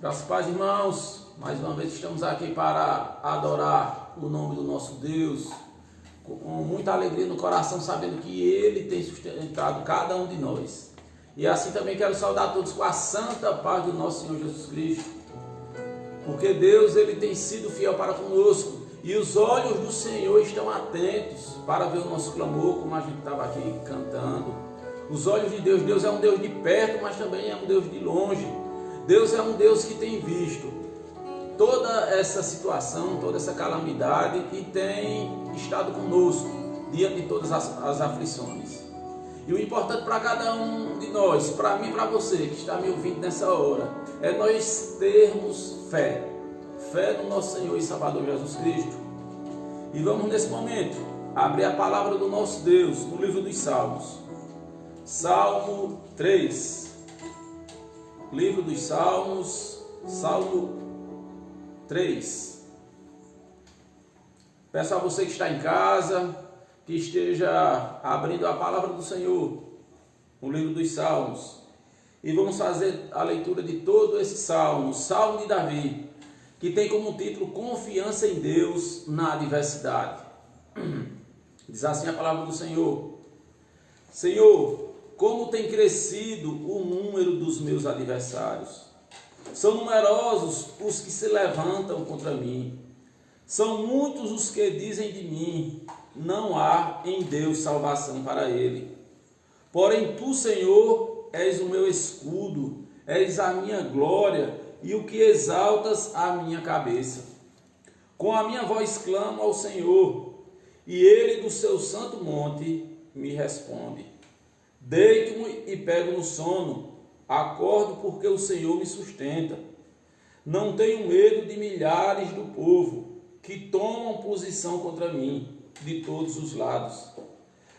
Graças a Deus, irmãos, mais uma vez estamos aqui para adorar o nome do nosso Deus, com muita alegria no coração, sabendo que Ele tem sustentado cada um de nós. E assim também quero saudar todos com a santa paz do nosso Senhor Jesus Cristo, porque Deus Ele tem sido fiel para conosco, e os olhos do Senhor estão atentos para ver o nosso clamor, como a gente estava aqui cantando. Os olhos de Deus, Deus é um Deus de perto, mas também é um Deus de longe. Deus é um Deus que tem visto toda essa situação, toda essa calamidade e tem estado conosco diante de todas as aflições. E o importante para cada um de nós, para mim e para você que está me ouvindo nessa hora, é nós termos fé no nosso Senhor e Salvador Jesus Cristo. E vamos nesse momento abrir a palavra do nosso Deus no livro dos Salmos. Salmo 3. Livro dos Salmos, Salmo 3. Peço a você que está em casa, que esteja abrindo a palavra do Senhor, no livro dos Salmos. E vamos fazer a leitura de todo esse salmo, o Salmo de Davi, que tem como título Confiança em Deus na adversidade. Diz assim a palavra do Senhor: Senhor, como tem crescido o número dos meus adversários. São numerosos os que se levantam contra mim. São muitos os que dizem de mim, não há em Deus salvação para ele. Porém tu, Senhor, és o meu escudo, és a minha glória e o que exaltas a minha cabeça. Com a minha voz clamo ao Senhor, e ele do seu santo monte me responde. Deito-me e pego no sono, acordo porque o Senhor me sustenta. Não tenho medo de milhares do povo que tomam posição contra mim de todos os lados.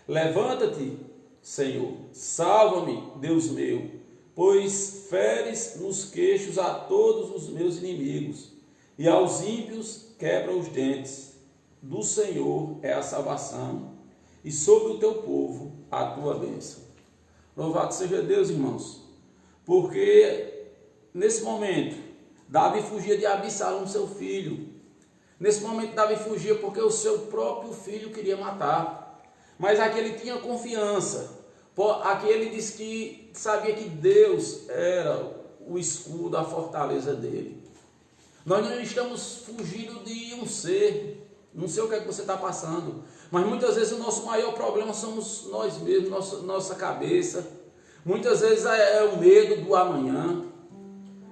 Levanta-te, Senhor, salva-me, Deus meu, pois feres nos queixos a todos os meus inimigos, e aos ímpios quebra os dentes. Do Senhor é a salvação, e sobre o teu povo a tua bênção. Louvado seja Deus, irmãos, porque nesse momento Davi fugia de Absalão, seu filho. Nesse momento Davi fugia porque o seu próprio filho queria matar. Mas aqui ele tinha confiança. Aqui ele disse que sabia que Deus era o escudo, a fortaleza dele. Nós não estamos fugindo de um ser. Não sei o que é que você está passando, mas muitas vezes o nosso maior problema somos nós mesmos, nossa cabeça. Muitas vezes é o medo do amanhã,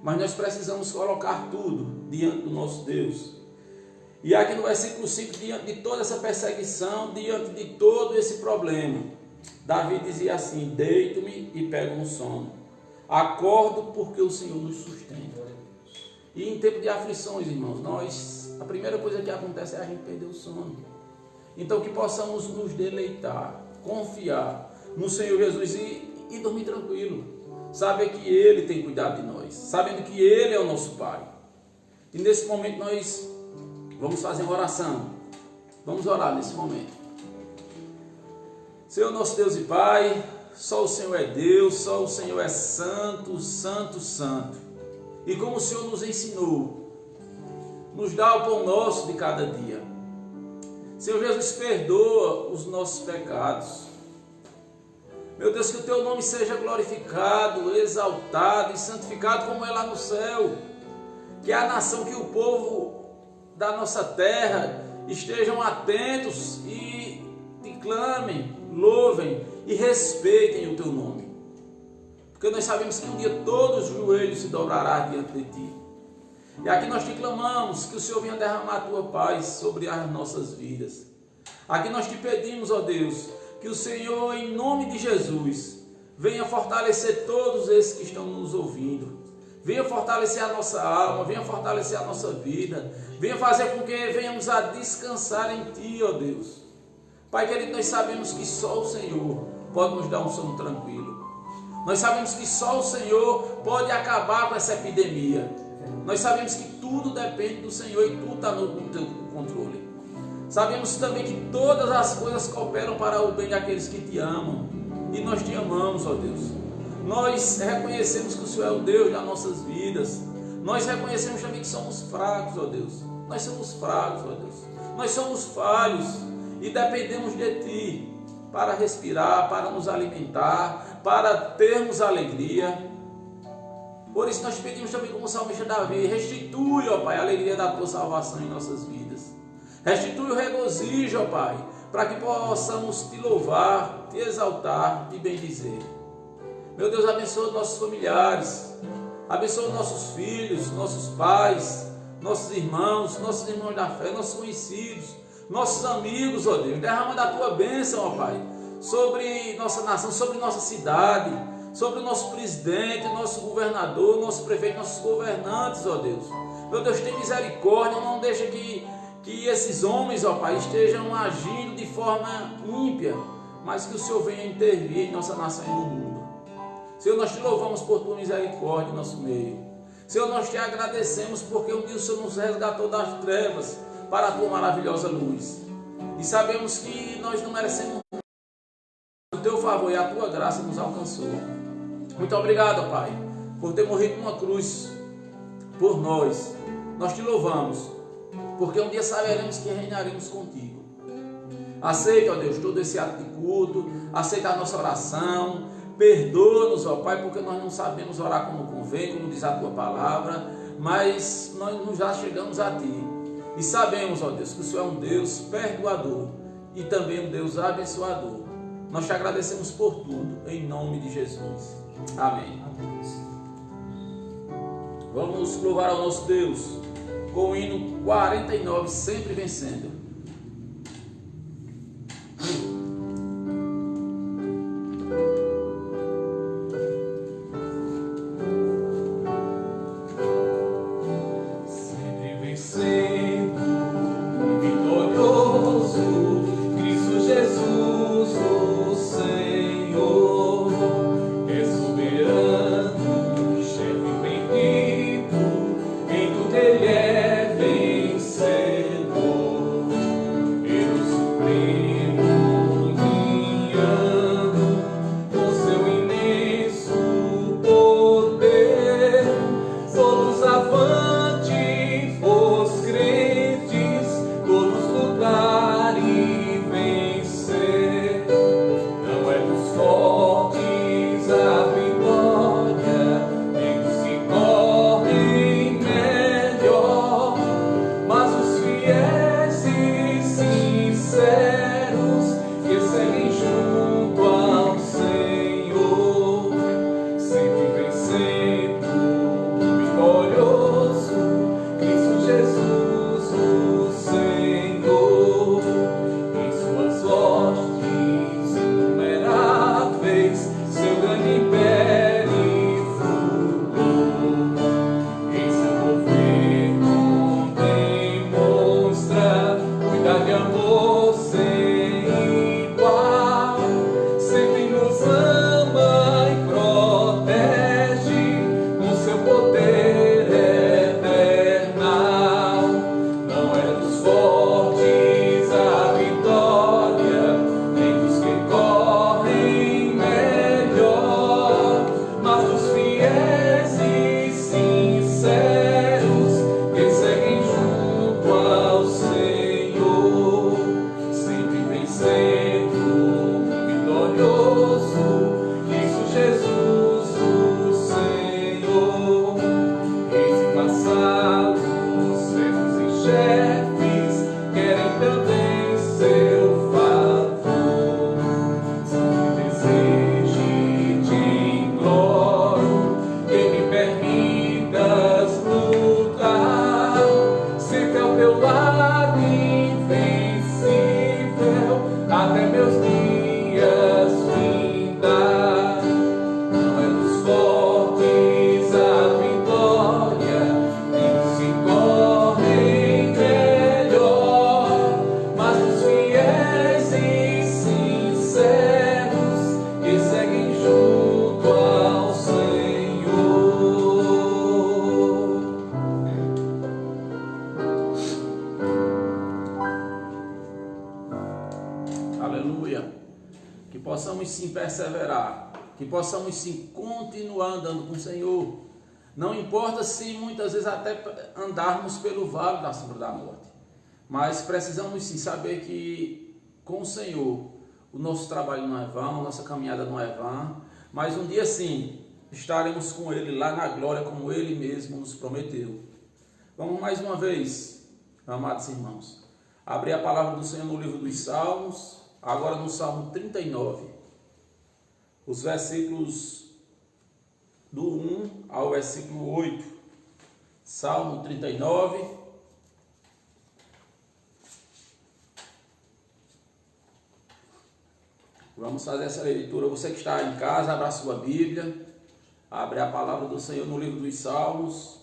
mas nós precisamos colocar tudo diante do nosso Deus. E aqui no versículo 5, diante de toda essa perseguição, diante de todo esse problema, Davi dizia assim: deito-me e pego no sono, acordo porque o Senhor nos sustenta. E em tempo de aflições, irmãos, a primeira coisa que acontece é a gente perder o sono. Então que possamos nos deleitar, confiar no Senhor Jesus e dormir tranquilo. Saber que Ele tem cuidado de nós, sabendo que Ele é o nosso Pai. E nesse momento nós vamos fazer uma oração. Vamos orar nesse momento. Senhor nosso Deus e Pai, só o Senhor é Deus, só o Senhor é santo, santo, santo. E como o Senhor nos ensinou, nos dá o pão nosso de cada dia. Senhor Jesus, perdoa os nossos pecados. Meu Deus, que o Teu nome seja glorificado, exaltado e santificado como é lá no céu. Que a nação, que o povo da nossa terra estejam atentos e te clamem, louvem e respeitem o Teu nome. Porque nós sabemos que um dia todos os joelhos se dobrarão diante de Ti. E aqui nós te clamamos que o Senhor venha derramar a Tua paz sobre as nossas vidas. Aqui nós te pedimos, ó Deus, que o Senhor, em nome de Jesus, venha fortalecer todos esses que estão nos ouvindo. Venha fortalecer a nossa alma, venha fortalecer a nossa vida. Venha fazer com que venhamos a descansar em Ti, ó Deus. Pai querido, nós sabemos que só o Senhor pode nos dar um sono tranquilo. Nós sabemos que só o Senhor pode acabar com essa epidemia. Nós sabemos que tudo depende do Senhor e tudo está no teu controle. Sabemos também que todas as coisas cooperam para o bem daqueles que te amam. E nós te amamos, ó Deus. Nós reconhecemos que o Senhor é o Deus das nossas vidas. Nós reconhecemos também que somos fracos, ó Deus. Nós somos fracos, ó Deus. Nós somos falhos e dependemos de Ti para respirar, para nos alimentar, para termos alegria. Por isso nós pedimos também, como o salmista Davi, restitui, ó Pai, a alegria da Tua salvação em nossas vidas. Restitui o regozijo, ó Pai, para que possamos Te louvar, Te exaltar, Te bendizer. Meu Deus, abençoa nossos familiares, abençoa nossos filhos, nossos pais, nossos irmãos da fé, nossos conhecidos, nossos amigos, ó Deus. Derrama da Tua bênção, ó Pai, sobre nossa nação, sobre nossa cidade, sobre o nosso presidente, nosso governador, nosso prefeito, nossos governantes, ó Deus. Meu Deus, tem misericórdia, não deixa que esses homens, ó Pai, estejam agindo de forma ímpia, mas que o Senhor venha intervir em nossa nação e no mundo. Senhor, nós Te louvamos por Tua misericórdia em nosso meio. Senhor, nós Te agradecemos porque um dia o Senhor nos resgatou das trevas para a Tua maravilhosa luz. E sabemos que nós não merecemos o Teu favor e a Tua graça nos alcançou. Muito obrigado, Pai, por ter morrido numa cruz por nós. Nós Te louvamos, porque um dia saberemos que reinaremos contigo. Aceita, ó Deus, todo esse ato de culto, aceita a nossa oração, perdoa-nos, ó Pai, porque nós não sabemos orar como convém, como diz a Tua palavra, mas nós já chegamos a Ti. E sabemos, ó Deus, que o Senhor é um Deus perdoador e também um Deus abençoador. Nós Te agradecemos por tudo, em nome de Jesus. Amém. Vamos louvar ao nosso Deus com o hino 49, sempre vencendo. possamos sim perseverar, que possamos sim continuar andando com o Senhor, Não importa se muitas vezes até andarmos pelo vale da sombra da morte, mas precisamos sim saber que com o Senhor o nosso trabalho não é vão, a nossa caminhada não é vã, mas um dia sim estaremos com Ele lá na glória, como Ele mesmo nos prometeu. Vamos mais uma vez, amados irmãos, abrir a palavra do Senhor no livro dos Salmos, agora no Salmo 39, os versículos do 1 ao versículo 8, Salmo 39. Vamos fazer essa leitura. Você que está em casa, abra a sua Bíblia, abre a palavra do Senhor no livro dos Salmos,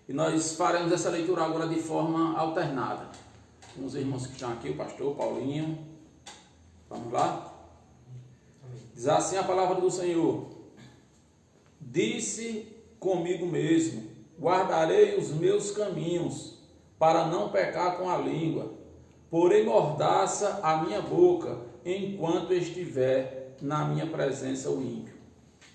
e nós faremos essa leitura agora de forma alternada. Com os irmãos que estão aqui, o pastor Paulinho. Vamos lá? Diz assim a palavra do Senhor: disse comigo mesmo, guardarei os meus caminhos, para não pecar com a língua, porém mordaça a minha boca, enquanto estiver na minha presença o ímpio.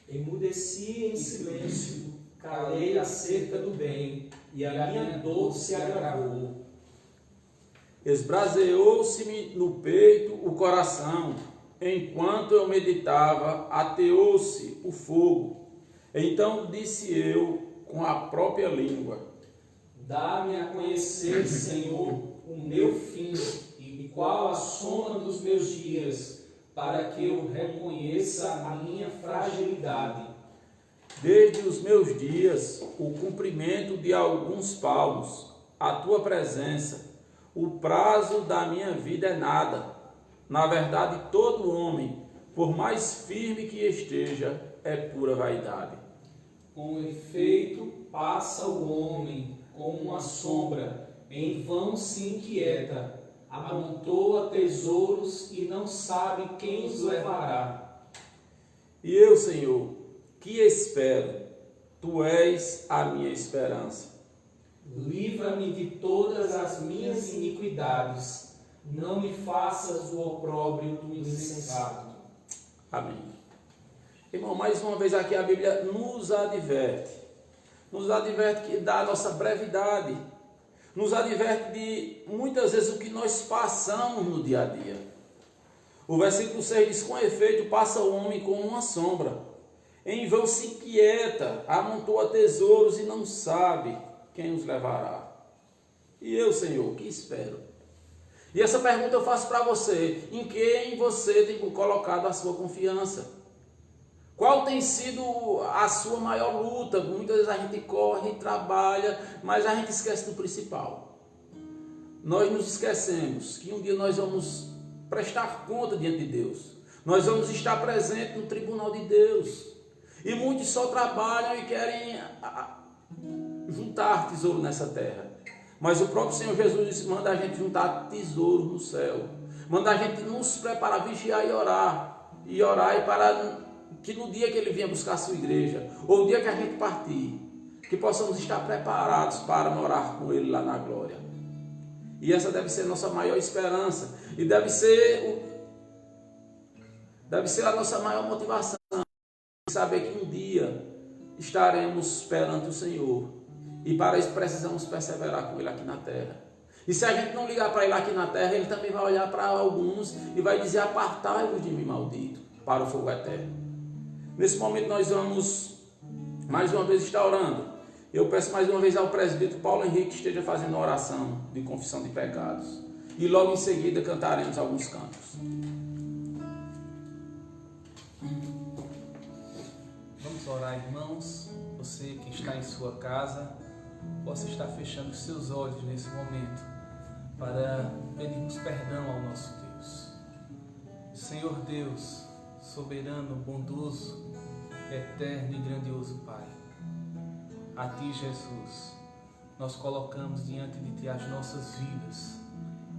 Emudeci em silêncio, calei acerca do bem, e a minha dor se agravou. Esbraseou-se-me no peito o coração, enquanto eu meditava, ateou-se o fogo. Então disse eu com a própria língua: dá-me a conhecer, Senhor, o meu fim, e qual a soma dos meus dias, para que eu reconheça a minha fragilidade. Desde os meus dias, o cumprimento de alguns palmos, a tua presença, o prazo da minha vida é nada. Na verdade, todo homem, por mais firme que esteja, é pura vaidade. Com efeito, passa o homem como uma sombra, em vão se inquieta, amontoa tesouros e não sabe quem os levará. E eu, Senhor, que espero, tu és a minha esperança. Livra-me de todas as minhas iniquidades, não me faças o opróbrio do insensato. Amém. Irmão, mais uma vez aqui a Bíblia nos adverte da nossa brevidade, nos adverte de muitas vezes o que nós passamos no dia a dia. O versículo 6 diz: com efeito passa o homem como uma sombra, em vão se inquieta, amontoa tesouros e não sabe quem os levará. E eu, Senhor, que espero? E essa pergunta eu faço para você: em quem você tem colocado a sua confiança? Qual tem sido a sua maior luta? Muitas vezes a gente corre, trabalha, mas a gente esquece do principal. Nós nos esquecemos que um dia nós vamos prestar conta diante de Deus. Nós vamos estar presentes no tribunal de Deus. E muitos só trabalham e querem juntar tesouro nessa terra. Mas o próprio Senhor Jesus manda a gente juntar tesouro no céu. Manda a gente nos preparar, vigiar e orar. E para que no dia que Ele vier buscar a sua igreja, ou o dia que a gente partir, que possamos estar preparados para morar com Ele lá na glória. E essa deve ser a nossa maior esperança. E deve ser a nossa maior motivação. Saber que um dia estaremos perante o Senhor. E para isso precisamos perseverar com Ele aqui na terra. E se a gente não ligar para Ele aqui na terra, Ele também vai olhar para alguns e vai dizer: apartai-vos de mim, maldito, para o fogo eterno. Nesse momento nós vamos mais uma vez estar orando. Eu peço mais uma vez ao presbítero Paulo Henrique que esteja fazendo a oração de confissão de pecados. E logo em seguida cantaremos alguns cantos. Vamos orar, irmãos. Você que está em sua casa, possa estar fechando os seus olhos nesse momento para pedirmos perdão ao nosso Deus. Senhor Deus, soberano, bondoso, eterno e grandioso Pai, a Ti, Jesus, nós colocamos diante de Ti as nossas vidas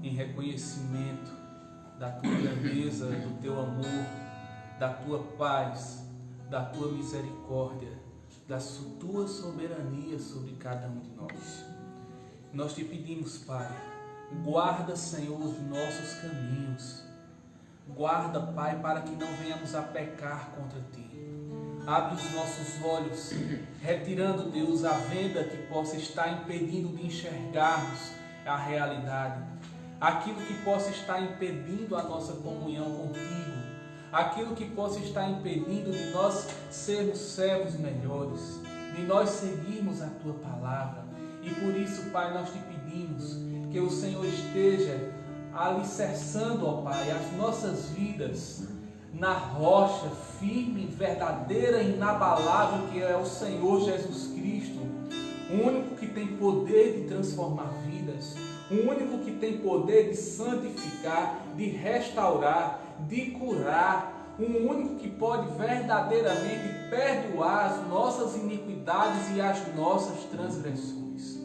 em reconhecimento da Tua grandeza, do Teu amor, da Tua paz, da Tua misericórdia, da Tua soberania sobre cada um de nós. Nós Te pedimos, Pai, guarda, Senhor, os nossos caminhos. Guarda, Pai, para que não venhamos a pecar contra Ti. Abre os nossos olhos, retirando, Deus, a venda que possa estar impedindo de enxergarmos a realidade. Aquilo que possa estar impedindo a nossa comunhão contigo. Aquilo que possa estar impedindo de nós sermos servos melhores, de nós seguirmos a Tua palavra. E por isso, Pai, nós te pedimos que o Senhor esteja alicerçando, ó Pai, as nossas vidas na rocha firme, verdadeira e inabalável que é o Senhor Jesus Cristo, o único que tem poder de transformar vidas, o único que tem poder de santificar, de restaurar, de curar, o único que pode verdadeiramente perdoar as nossas iniquidades e as nossas transgressões.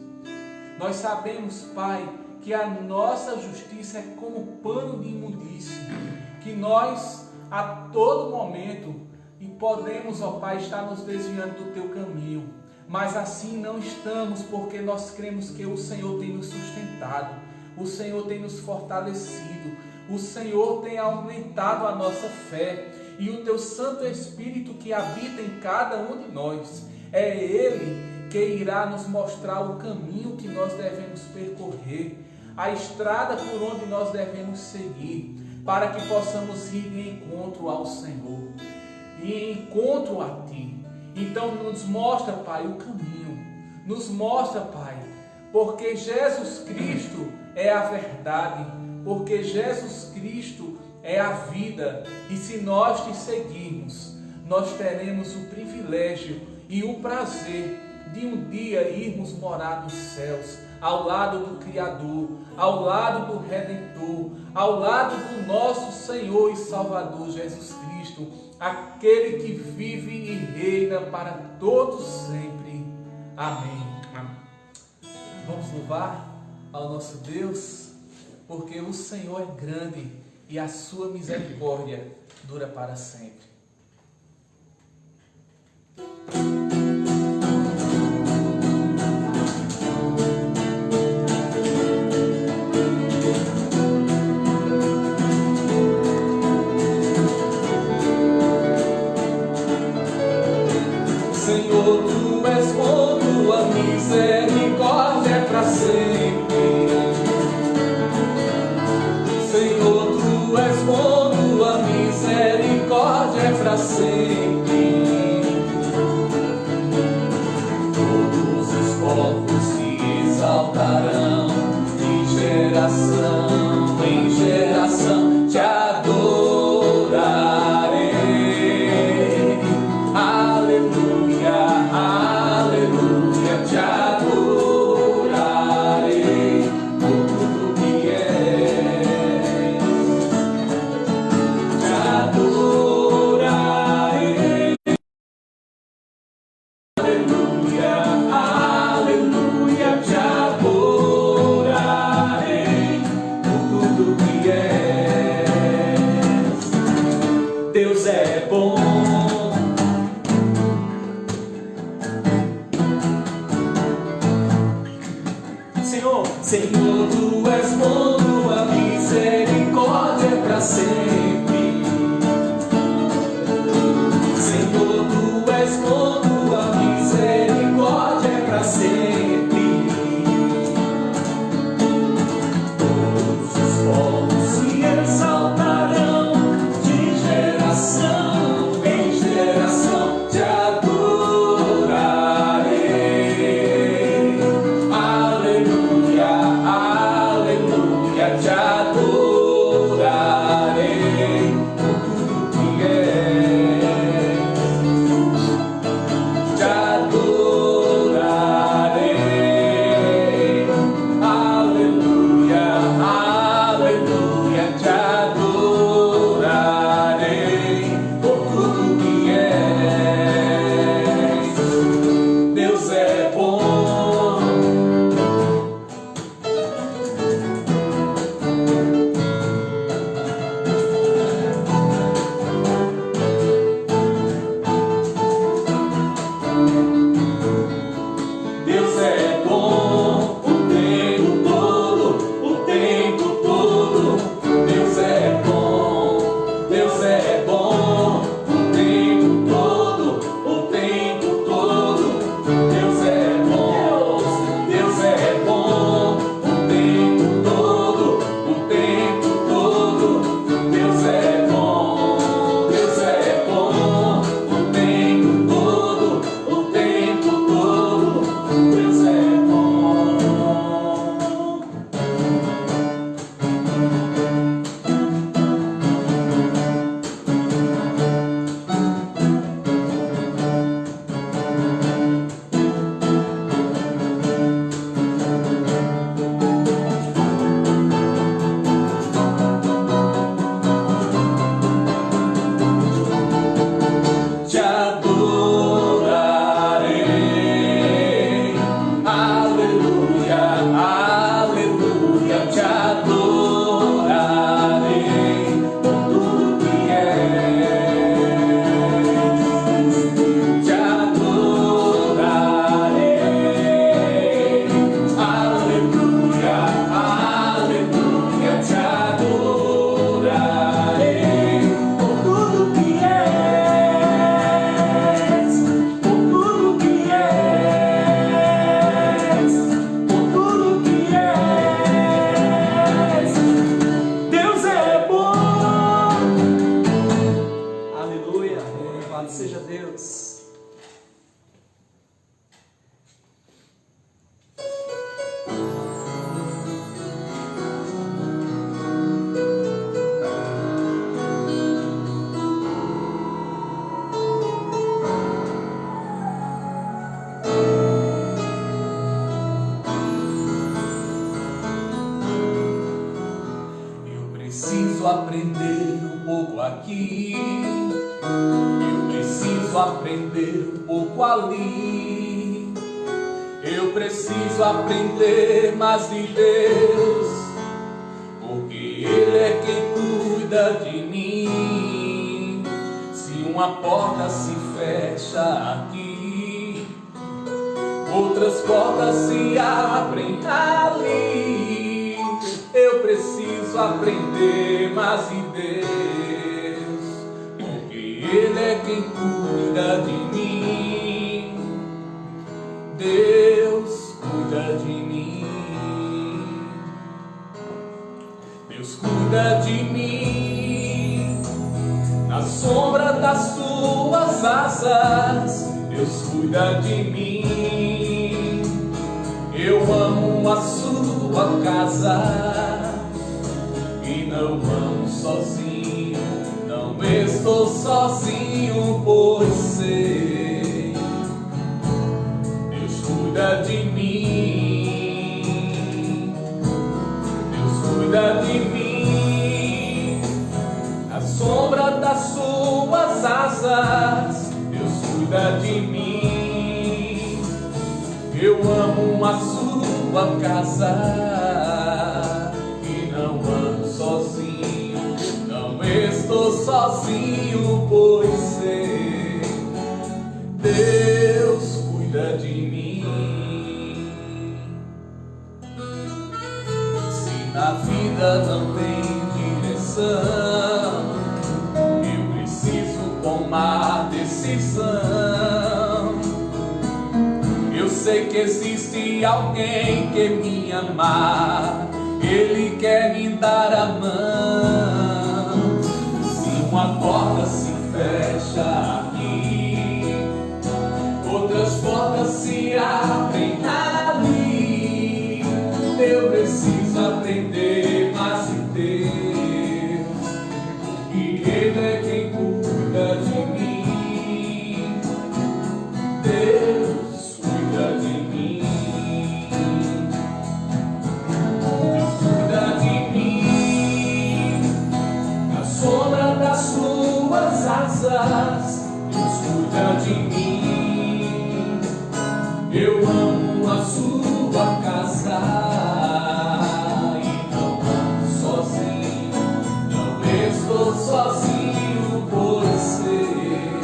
Nós sabemos, Pai, que a nossa justiça é como pano de imundície, que nós a todo momento e podemos, ó Pai, estar nos desviando do Teu caminho, mas assim não estamos, porque nós cremos que o Senhor tem nos sustentado, o Senhor tem nos fortalecido, o Senhor tem aumentado a nossa fé, e o Teu Santo Espírito que habita em cada um de nós, é Ele que irá nos mostrar o caminho que nós devemos percorrer, a estrada por onde nós devemos seguir, para que possamos ir de encontro ao Senhor, e em encontro a Ti. Então nos mostra, Pai, o caminho, nos mostra, Pai, porque Jesus Cristo é a verdade, porque Jesus Cristo é a vida, e se nós Te seguirmos, nós teremos o privilégio e o prazer de um dia irmos morar nos céus, ao lado do Criador, ao lado do Redentor, ao lado do nosso Senhor e Salvador Jesus Cristo, aquele que vive e reina para todos sempre. Amém. Vamos louvar ao nosso Deus, porque o Senhor é grande e a sua misericórdia dura para sempre. Senhor, Tu és bom, Tua misericórdia é para sempre. Senhor, Tu és bom, Tua misericórdia é para sempre. Todos os povos se exaltarão, de geração em geração Te adorarei. Aleluia, aleluia, Te adorarei por tudo que és. Te adorarei. Aleluia, aleluia, Te adorarei por tudo que és. Deus é bom. Senhor, Tu és bom, Tua misericórdia é para sempre. Senhor, Tu és bom, Tua misericórdia é para sempre. Todos os povos se exaltarão, de geração em geração Te adorarei. Aleluia, aleluia, Te adorarei. preciso aprender um pouco aqui, eu preciso aprender um pouco ali, eu preciso aprender mais de Deus, porque Ele é quem cuida de mim. Se uma porta se fecha aqui, outras portas se abrem ali. Eu preciso aprender mais de Deus, porque Ele é quem cuida de mim. Deus cuida de mim. Deus cuida de mim. Na sombra das suas asas, Deus cuida de mim. Eu amo a sua casa e não amo sozinho, não estou sozinho, pois sei, Deus cuida de mim. Deus cuida de mim. Na sombra das suas asas, Deus cuida de mim. Eu amo a sua casa e não ando sozinho, não estou sozinho, pois sei, Deus cuida de mim. Se na vida não tem direção, eu preciso tomar decisão. Eu sei que existe alguém que me ama, Ele quer me dar a mão. Se uma porta se fecha aqui, outras portas se abrem ali. Eu preciso aprender mais de Deus, porque Ele é quem cuida de mim. Deus cuida de mim. Deus cuida de mim. Na sombra das suas asas, Deus cuida de mim. Eu amo a sua casa e não ando sozinho, não estou sozinho, pois sei,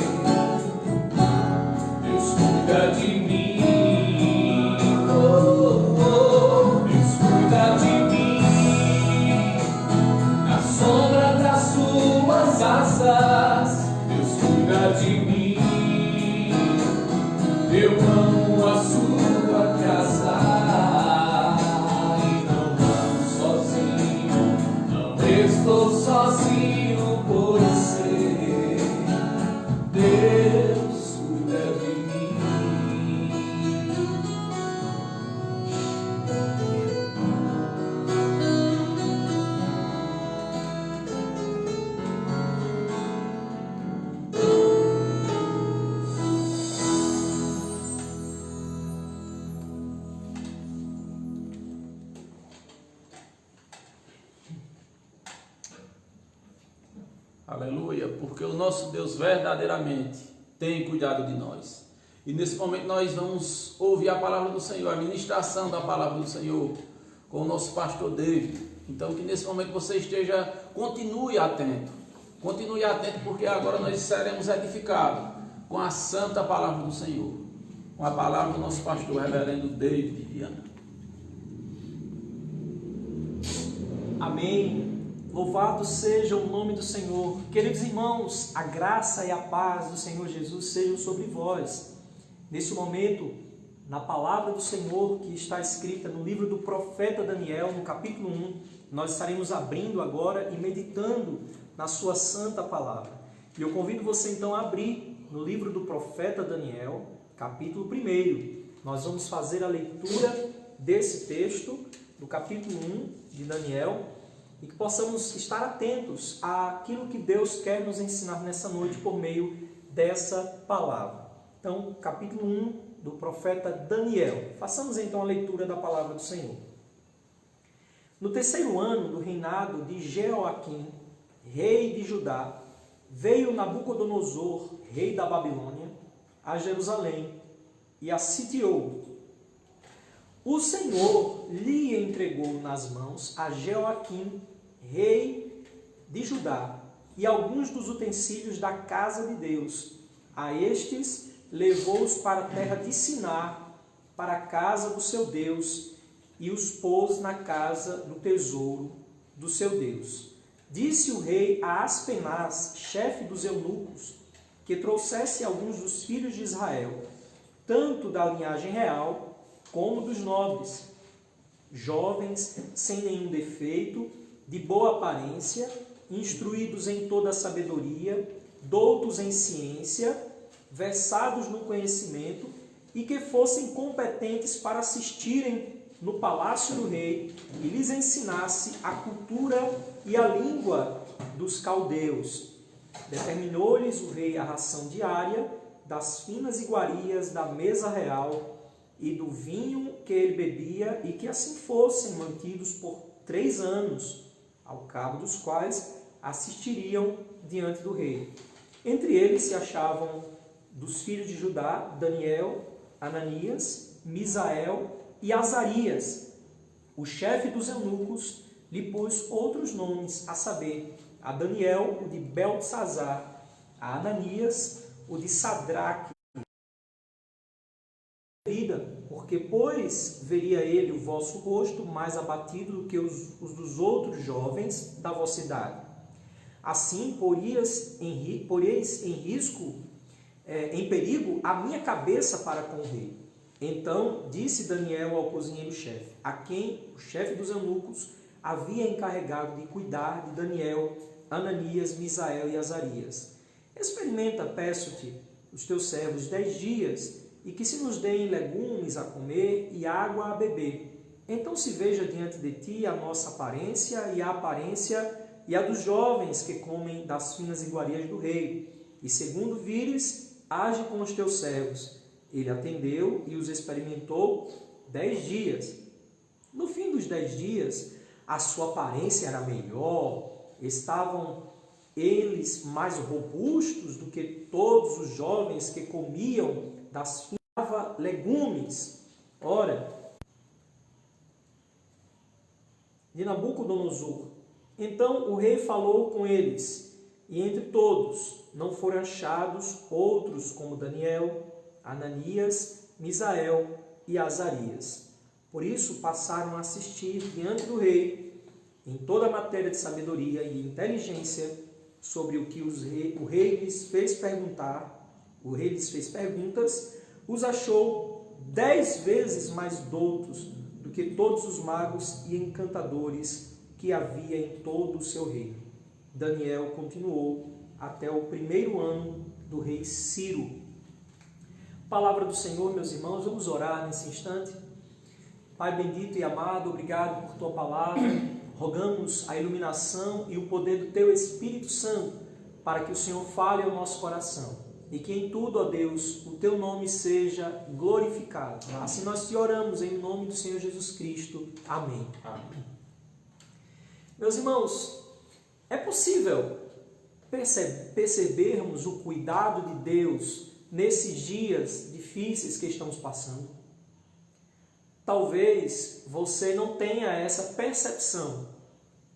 Deus cuida de mim. Oh, oh, Deus cuida de mim. Na sombra das suas asas, Deus cuida de mim. Eu amo a sua casa e não ando sozinho, não estou sozinho, pois sei, Deus cuida de mim. Aleluia, porque o nosso Deus verdadeiramente tem cuidado de nós. E nesse momento nós vamos ouvir a palavra do Senhor, a ministração da palavra do Senhor com o nosso pastor David. Então que nesse momento você continue atento porque agora nós seremos edificados com a santa palavra do Senhor, com a palavra do nosso pastor reverendo David Viana. Amém. Louvado seja o nome do Senhor. Queridos irmãos, a graça e a paz do Senhor Jesus sejam sobre vós. Nesse momento, na palavra do Senhor que está escrita no livro do profeta Daniel, no capítulo 1, nós estaremos abrindo agora e meditando na sua santa palavra. E eu convido você então a abrir no livro do profeta Daniel, capítulo 1. Nós vamos fazer a leitura desse texto, do capítulo 1 de Daniel, e que possamos estar atentos àquilo que Deus quer nos ensinar nessa noite por meio dessa palavra. Então, capítulo 1 do profeta Daniel. Façamos então a leitura da palavra do Senhor. No terceiro ano do reinado de Jeoaquim, rei de Judá, veio Nabucodonosor, rei da Babilônia, a Jerusalém e a sitiou. O Senhor lhe entregou nas mãos a Jeoaquim, rei de Judá, e alguns dos utensílios da casa de Deus. A estes levou-os para a terra de Siná, para a casa do seu Deus, e os pôs na casa do tesouro do seu Deus. Disse o rei a Aspenaz, chefe dos eunucos, que trouxesse alguns dos filhos de Israel, tanto da linhagem real como dos nobres, jovens, sem nenhum defeito, de boa aparência, instruídos em toda a sabedoria, doutos em ciência, versados no conhecimento, e que fossem competentes para assistirem no palácio do rei e lhes ensinasse a cultura e a língua dos caldeus. Determinou-lhes o rei a ração diária das finas iguarias da mesa real e do vinho que ele bebia, e que assim fossem mantidos por 3 anos, ao cabo dos quais assistiriam diante do rei. Entre eles se achavam dos filhos de Judá, Daniel, Ananias, Misael e Azarias. O chefe dos eunucos lhe pôs outros nomes, a saber, a Daniel, o de Beltesazar, a Ananias, o de Sadraque, porque, pois, veria ele o vosso rosto mais abatido do que os dos outros jovens da vossa idade. Assim, poreis em risco, em perigo, a minha cabeça para com o rei. Então disse Daniel ao cozinheiro-chefe, a quem o chefe dos eunucos havia encarregado de cuidar de Daniel, Ananias, Misael e Azarias: experimenta, peço-te, os teus servos 10 dias, e que se nos deem legumes a comer e água a beber. Então se veja diante de ti a nossa aparência e a aparência e a dos jovens que comem das finas iguarias do rei. E segundo vires, age com os teus servos. Ele atendeu e os experimentou 10 dias. No fim dos 10 dias, a sua aparência era melhor, estavam eles mais robustos do que todos os jovens que comiam das finas legumes. Ora, de Nabucodonosor. Então o rei falou com eles, e entre todos não foram achados outros como Daniel, Ananias, Misael e Azarias. Por isso passaram a assistir diante do rei em toda a matéria de sabedoria e inteligência, sobre o que o rei lhes fez perguntar. O rei lhes fez perguntas, os achou 10 vezes mais doutos do que todos os magos e encantadores que havia em todo o seu reino. Daniel continuou até o 1º ano do rei Ciro. Palavra do Senhor, meus irmãos, vamos orar nesse instante. Pai bendito e amado, obrigado por tua palavra. Rogamos a iluminação e o poder do teu Espírito Santo para que o Senhor fale ao nosso coração e que em tudo, ó Deus, o teu nome seja glorificado. Assim nós te oramos em nome do Senhor Jesus Cristo. Amém. Amém. Meus irmãos, é possível percebermos o cuidado de Deus nesses dias difíceis que estamos passando? Talvez você não tenha essa percepção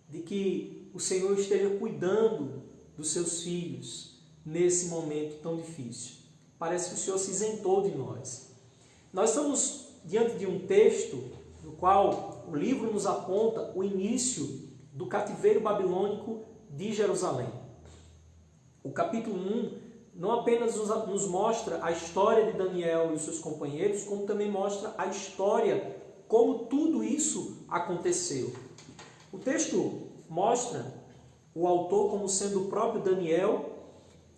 de que o Senhor esteja cuidando dos seus filhos nesse momento tão difícil. Parece que o Senhor se isentou de nós. Nós estamos diante de um texto no qual o livro nos aponta o início do cativeiro babilônico de Jerusalém. O capítulo 1 não apenas nos mostra a história de Daniel e os seus companheiros, como também mostra a história, como tudo isso aconteceu. O texto mostra o autor como sendo o próprio Daniel.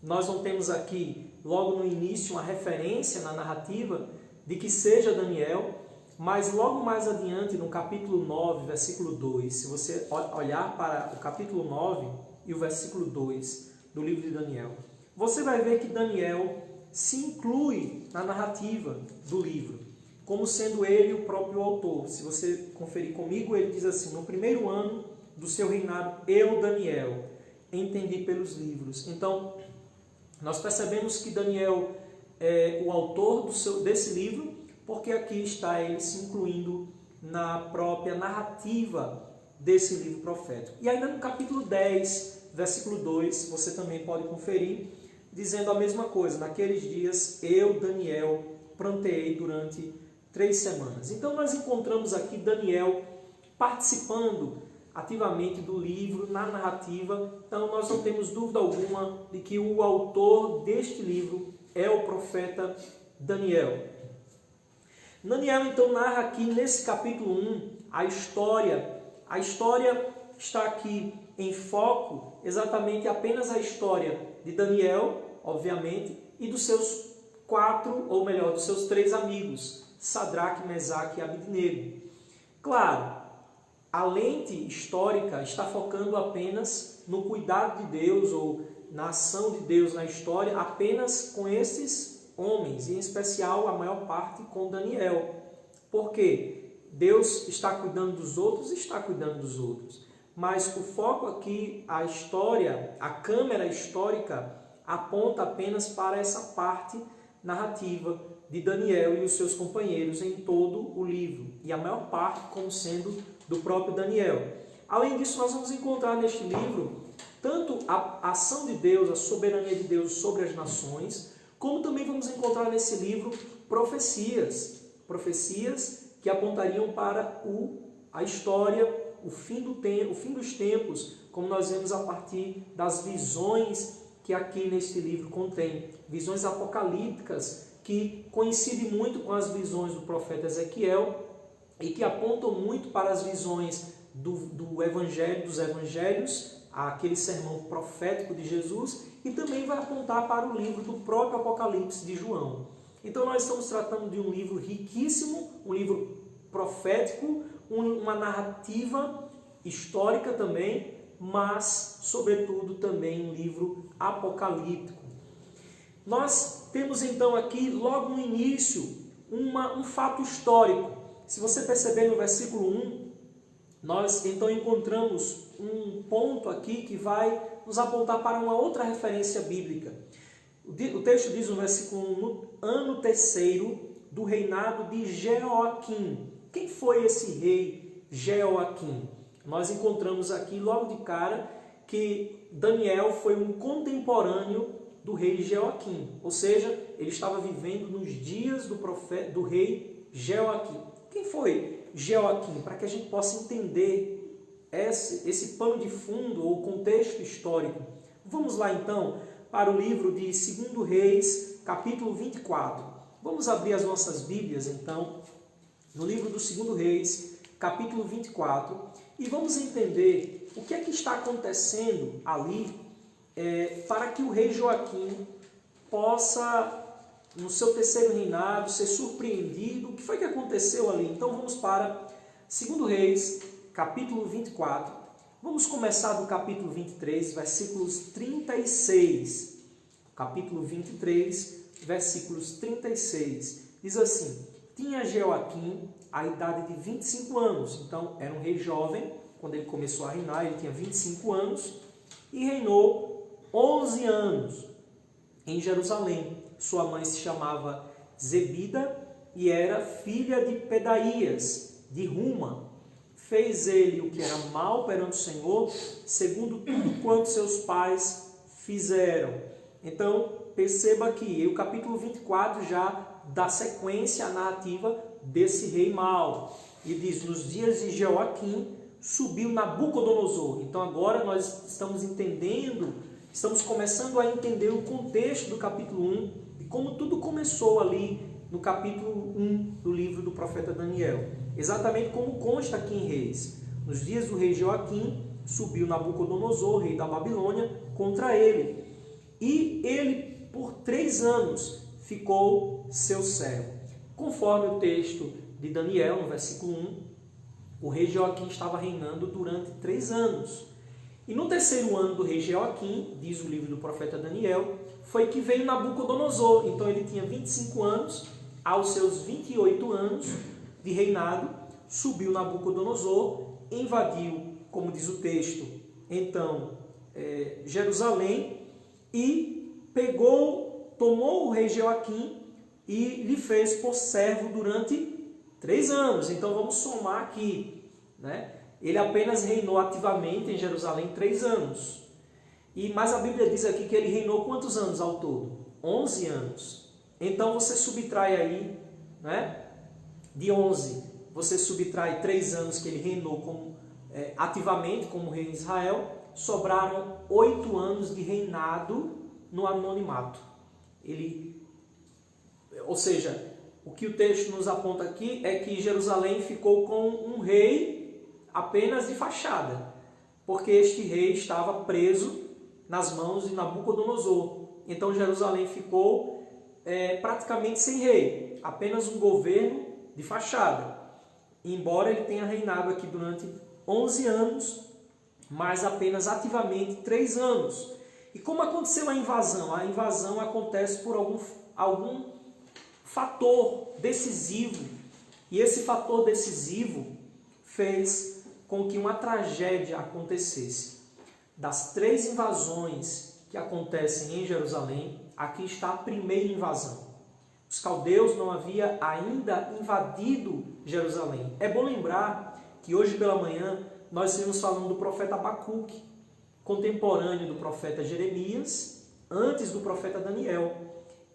Nós não temos aqui, logo no início, uma referência na narrativa de que seja Daniel, mas logo mais adiante, no capítulo 9, versículo 2, se você olhar para o capítulo 9 e o versículo 2 do livro de Daniel, você vai ver que Daniel se inclui na narrativa do livro, como sendo ele o próprio autor. Se você conferir comigo, ele diz assim: no 1º ano do seu reinado, eu, Daniel, entendi pelos livros. Então, nós percebemos que Daniel é o autor desse livro, porque aqui está ele se incluindo na própria narrativa desse livro profético. E ainda no capítulo 10, versículo 2, você também pode conferir, dizendo a mesma coisa: naqueles dias eu, Daniel, pranteei durante 3 semanas. Então nós encontramos aqui Daniel participando ativamente do livro, na narrativa. Então nós não temos dúvida alguma de que o autor deste livro é o profeta Daniel. Daniel então narra aqui nesse capítulo 1 a história. A história está aqui em foco exatamente apenas a história de Daniel, obviamente, e dos seus 3 amigos, Sadraque, Mesaque e Abednego. Claro, a lente histórica está focando apenas no cuidado de Deus ou na ação de Deus na história, apenas com esses homens, e em especial a maior parte com Daniel. Por quê? Deus está cuidando dos outros, mas o foco aqui, a história, a câmera histórica aponta apenas para essa parte narrativa de Daniel e os seus companheiros em todo o livro, e a maior parte como sendo do próprio Daniel. Além disso, nós vamos encontrar neste livro tanto a ação de Deus, a soberania de Deus sobre as nações, como também vamos encontrar nesse livro profecias que apontariam para a história, o fim dos tempos, como nós vemos a partir das visões que aqui neste livro contém, visões apocalípticas que coincidem muito com as visões do profeta Ezequiel e que apontam muito para as visões dos evangelhos, aquele sermão profético de Jesus, e também vai apontar para o livro do próprio Apocalipse de João. Então nós estamos tratando de um livro riquíssimo, um livro profético, uma narrativa histórica também, mas sobretudo também um livro apocalíptico. Nós temos então aqui, logo no início, um fato histórico. Se você perceber no versículo 1, nós então encontramos um ponto aqui que vai nos apontar para uma outra referência bíblica. O texto diz no versículo 1, no ano 3º do reinado de Jeoaquim. Quem foi esse rei Jeoaquim? Nós encontramos aqui logo de cara que Daniel foi um contemporâneo do rei Jeoaquim, ou seja, ele estava vivendo nos dias do rei Jeoaquim. Quem foi Jeoaquim? Para que a gente possa entender esse pano de fundo ou contexto histórico. Vamos lá então para o livro de 2 Reis, capítulo 24. Vamos abrir as nossas Bíblias então no livro do 2 Reis, capítulo 24, e vamos entender o que é que está acontecendo ali para que o rei Joaquim possa, no seu 3º reinado, ser surpreendido. O que foi que aconteceu ali? Então vamos para 2 Reis, capítulo 24. Vamos começar do capítulo 23, versículos 36. Capítulo 23, versículos 36. Diz assim: tinha Jeoaquim a idade de 25 anos. Então era um rei jovem. Quando ele começou a reinar, ele tinha 25 anos. E reinou 11 anos em Jerusalém. Sua mãe se chamava Zebida e era filha de Pedaías, de Ruma. Fez ele o que era mal perante o Senhor, segundo tudo quanto seus pais fizeram. Então, perceba aqui, o capítulo 24 já dá sequência à narrativa desse rei mau. E diz, nos dias de Jeoaquim, subiu Nabucodonosor. Então, agora nós estamos começando a entender o contexto do capítulo 1 e como tudo começou ali no capítulo 1 do livro do profeta Daniel. Exatamente como consta aqui em Reis. Nos dias do rei Joaquim, subiu Nabucodonosor, rei da Babilônia, contra ele. E ele, por 3 anos, ficou seu servo. Conforme o texto de Daniel, no versículo 1, o rei Joaquim estava reinando durante 3 anos. E no 3º ano do rei Joaquim, diz o livro do profeta Daniel, foi que veio Nabucodonosor. Então ele tinha 25 anos, aos seus 28 anos de reinado, subiu Nabucodonosor, invadiu, como diz o texto, então Jerusalém e tomou o rei Joaquim e lhe fez por servo durante 3 anos. Então vamos somar aqui, né? Ele apenas reinou ativamente em Jerusalém 3 anos. Mas a Bíblia diz aqui que ele reinou quantos anos ao todo? 11 anos. Então você subtrai aí, né? De 11, você subtrai 3 anos que ele reinou ativamente como rei em Israel, sobraram 8 anos de reinado no anonimato. Ou seja, o que o texto nos aponta aqui é que Jerusalém ficou com um rei apenas de fachada, porque este rei estava preso nas mãos de Nabucodonosor. Então Jerusalém ficou praticamente sem rei, apenas um governo de fachada. Embora ele tenha reinado aqui durante 11 anos, mas apenas ativamente 3 anos. E como aconteceu a invasão? A invasão acontece por algum fator decisivo. E esse fator decisivo fez com que uma tragédia acontecesse. Das 3 invasões que acontecem em Jerusalém, aqui está a primeira invasão. Os caldeus não haviam ainda invadido Jerusalém. É bom lembrar que hoje pela manhã nós estamos falando do profeta Abacuque, contemporâneo do profeta Jeremias, antes do profeta Daniel.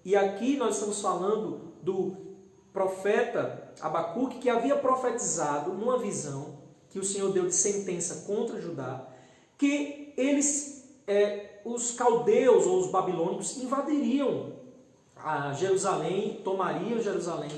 E aqui nós estamos falando do profeta Abacuque, que havia profetizado numa visão que o Senhor deu de sentença contra Judá, que os caldeus ou os babilônicos invadiriam a Jerusalém, tomariam Jerusalém.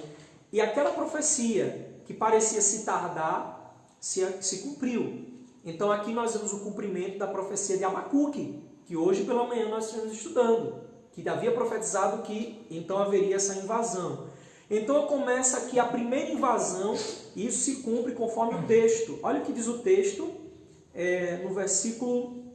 E aquela profecia que parecia se tardar, se cumpriu. Então aqui nós vemos o cumprimento da profecia de Abacuque, que hoje pela manhã nós estamos estudando, que havia profetizado que então haveria essa invasão. Então começa aqui a primeira invasão, e isso se cumpre conforme o texto. Olha o que diz o texto no versículo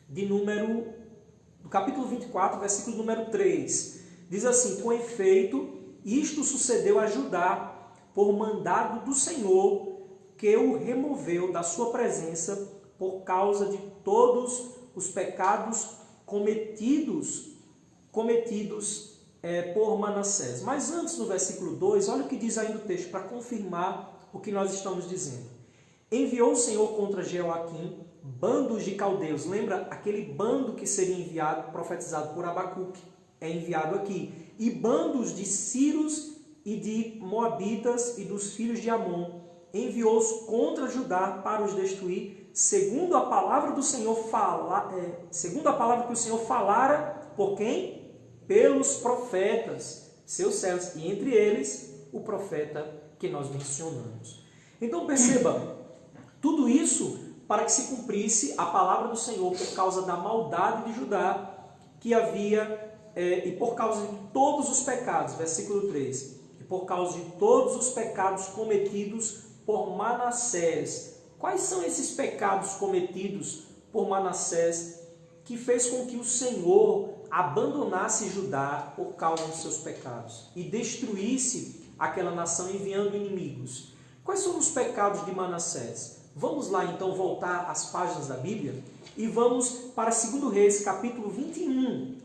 do capítulo 24, versículo número 3. Diz assim: com efeito, isto sucedeu a Judá por mandado do Senhor, que o removeu da sua presença por causa de todos os pecados cometidos por Manassés. Mas antes, no versículo 2, olha o que diz ainda o texto, para confirmar o que nós estamos dizendo. Enviou o Senhor contra Joaquim bandos de caldeus. Lembra aquele bando que seria enviado, profetizado por Abacuque? É enviado aqui. E bandos de sírios e de moabitas e dos filhos de Amon. Enviou-os contra Judá para os destruir, segundo a palavra do Senhor segundo a palavra que o Senhor falara por quem? Pelos profetas, seus servos, e entre eles o profeta que nós mencionamos. Então perceba, tudo isso para que se cumprisse a palavra do Senhor por causa da maldade de Judá que havia, e por causa de todos os pecados, versículo 3, e por causa de todos os pecados cometidos por Manassés. Quais são esses pecados cometidos por Manassés que fez com que o Senhor abandonasse Judá por causa dos seus pecados e destruísse aquela nação enviando inimigos? Quais são os pecados de Manassés? Vamos lá então voltar às páginas da Bíblia e vamos para 2 Reis, capítulo 21,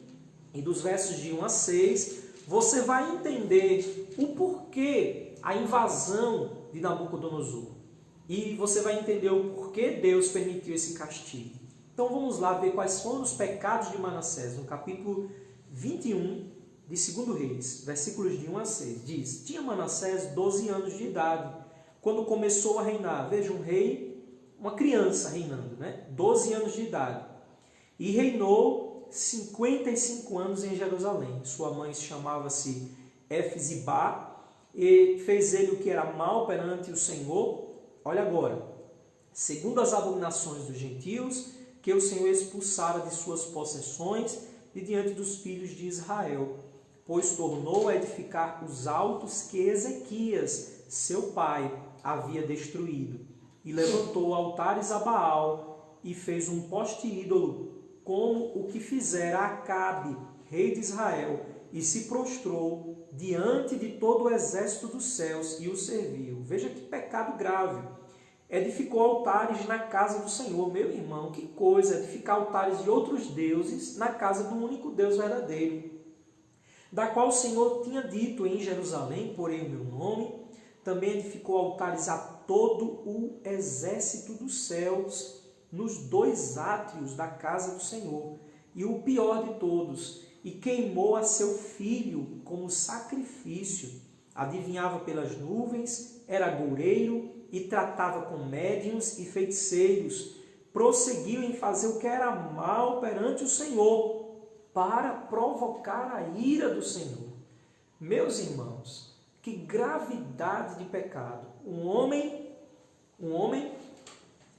e dos versos de 1 a 6, você vai entender o porquê a invasão de Nabucodonosor. E você vai entender o porquê Deus permitiu esse castigo. Então vamos lá ver quais foram os pecados de Manassés, no capítulo 21 de 2 Reis, versículos de 1 a 6. Diz: tinha Manassés 12 anos de idade, quando começou a reinar. Veja, um rei, uma criança reinando, né? 12 anos de idade. E reinou 55 anos em Jerusalém. Sua mãe chamava-se Efzibá, e fez ele o que era mal perante o Senhor. Olha agora, segundo as abominações dos gentios, que o Senhor expulsara de suas possessões e diante dos filhos de Israel, pois tornou a edificar os altos que Ezequias, seu pai, havia destruído, e levantou altares a Baal, e fez um poste ídolo, como o que fizera Acabe, rei de Israel, e se prostrou diante de todo o exército dos céus e o serviu. Veja que pecado grave. edificou altares na casa do Senhor. Meu irmão, que coisa, edificar altares de outros deuses na casa do único Deus verdadeiro, da qual o Senhor tinha dito: em Jerusalém porém o meu nome. Também edificou altares a todo o exército dos céus, nos 2 átrios da casa do Senhor. E o pior de todos, e queimou a seu filho como sacrifício. Adivinhava pelas nuvens, era agoureiro e tratava com médiuns e feiticeiros. Prosseguiu em fazer o que era mal perante o Senhor, para provocar a ira do Senhor. Meus irmãos, que gravidade de pecado. Um homem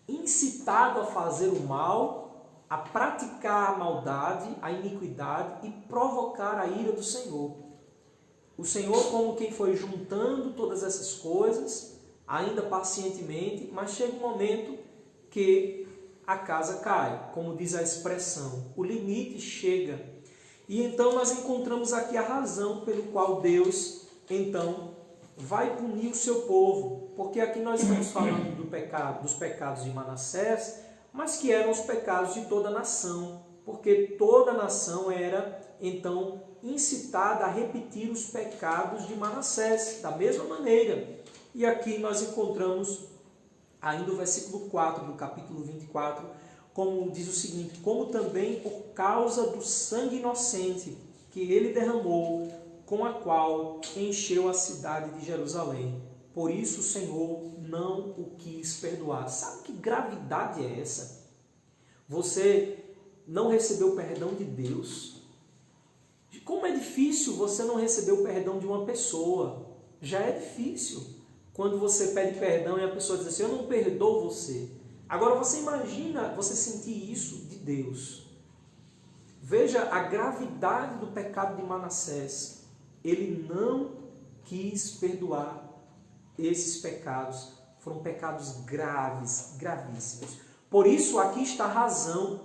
incitado a fazer o mal, a praticar a maldade, a iniquidade e provocar a ira do Senhor. O Senhor, como quem foi juntando todas essas coisas, ainda pacientemente, mas chega um momento que a casa cai, como diz a expressão, o limite chega. E então nós encontramos aqui a razão pelo qual Deus, então, vai punir o seu povo, porque aqui nós estamos falando dos pecados de Manassés, mas que eram os pecados de toda a nação, porque toda a nação era, então, incitada a repetir os pecados de Manassés, da mesma maneira. E aqui nós encontramos ainda o versículo 4 do capítulo 24, como diz o seguinte: como também por causa do sangue inocente que ele derramou, com a qual encheu a cidade de Jerusalém. Por isso o Senhor não o quis perdoar. Sabe que gravidade é essa? Você não recebeu o perdão de Deus? Como é difícil você não receber o perdão de uma pessoa. Já é difícil quando você pede perdão e a pessoa diz assim: eu não perdoo você. Agora você imagina você sentir isso de Deus. Veja a gravidade do pecado de Manassés. Ele não quis perdoar esses pecados. Foram pecados graves, gravíssimos. Por isso aqui está a razão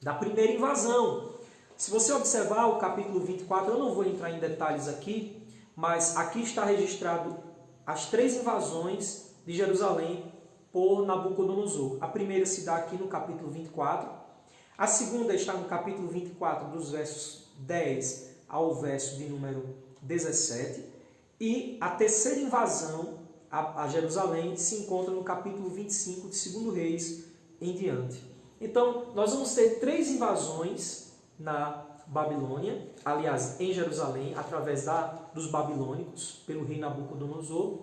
da primeira invasão. Se você observar o capítulo 24, eu não vou entrar em detalhes aqui, mas aqui está registrado as 3 invasões de Jerusalém por Nabucodonosor. A primeira se dá aqui no capítulo 24, a segunda está no capítulo 24, dos versos 10 ao verso de número 17, e a terceira invasão a Jerusalém se encontra no capítulo 25 de 2 Reis em diante. Então, nós vamos ter 3 invasões na Babilônia, aliás, em Jerusalém, através dos babilônicos, pelo rei Nabucodonosor.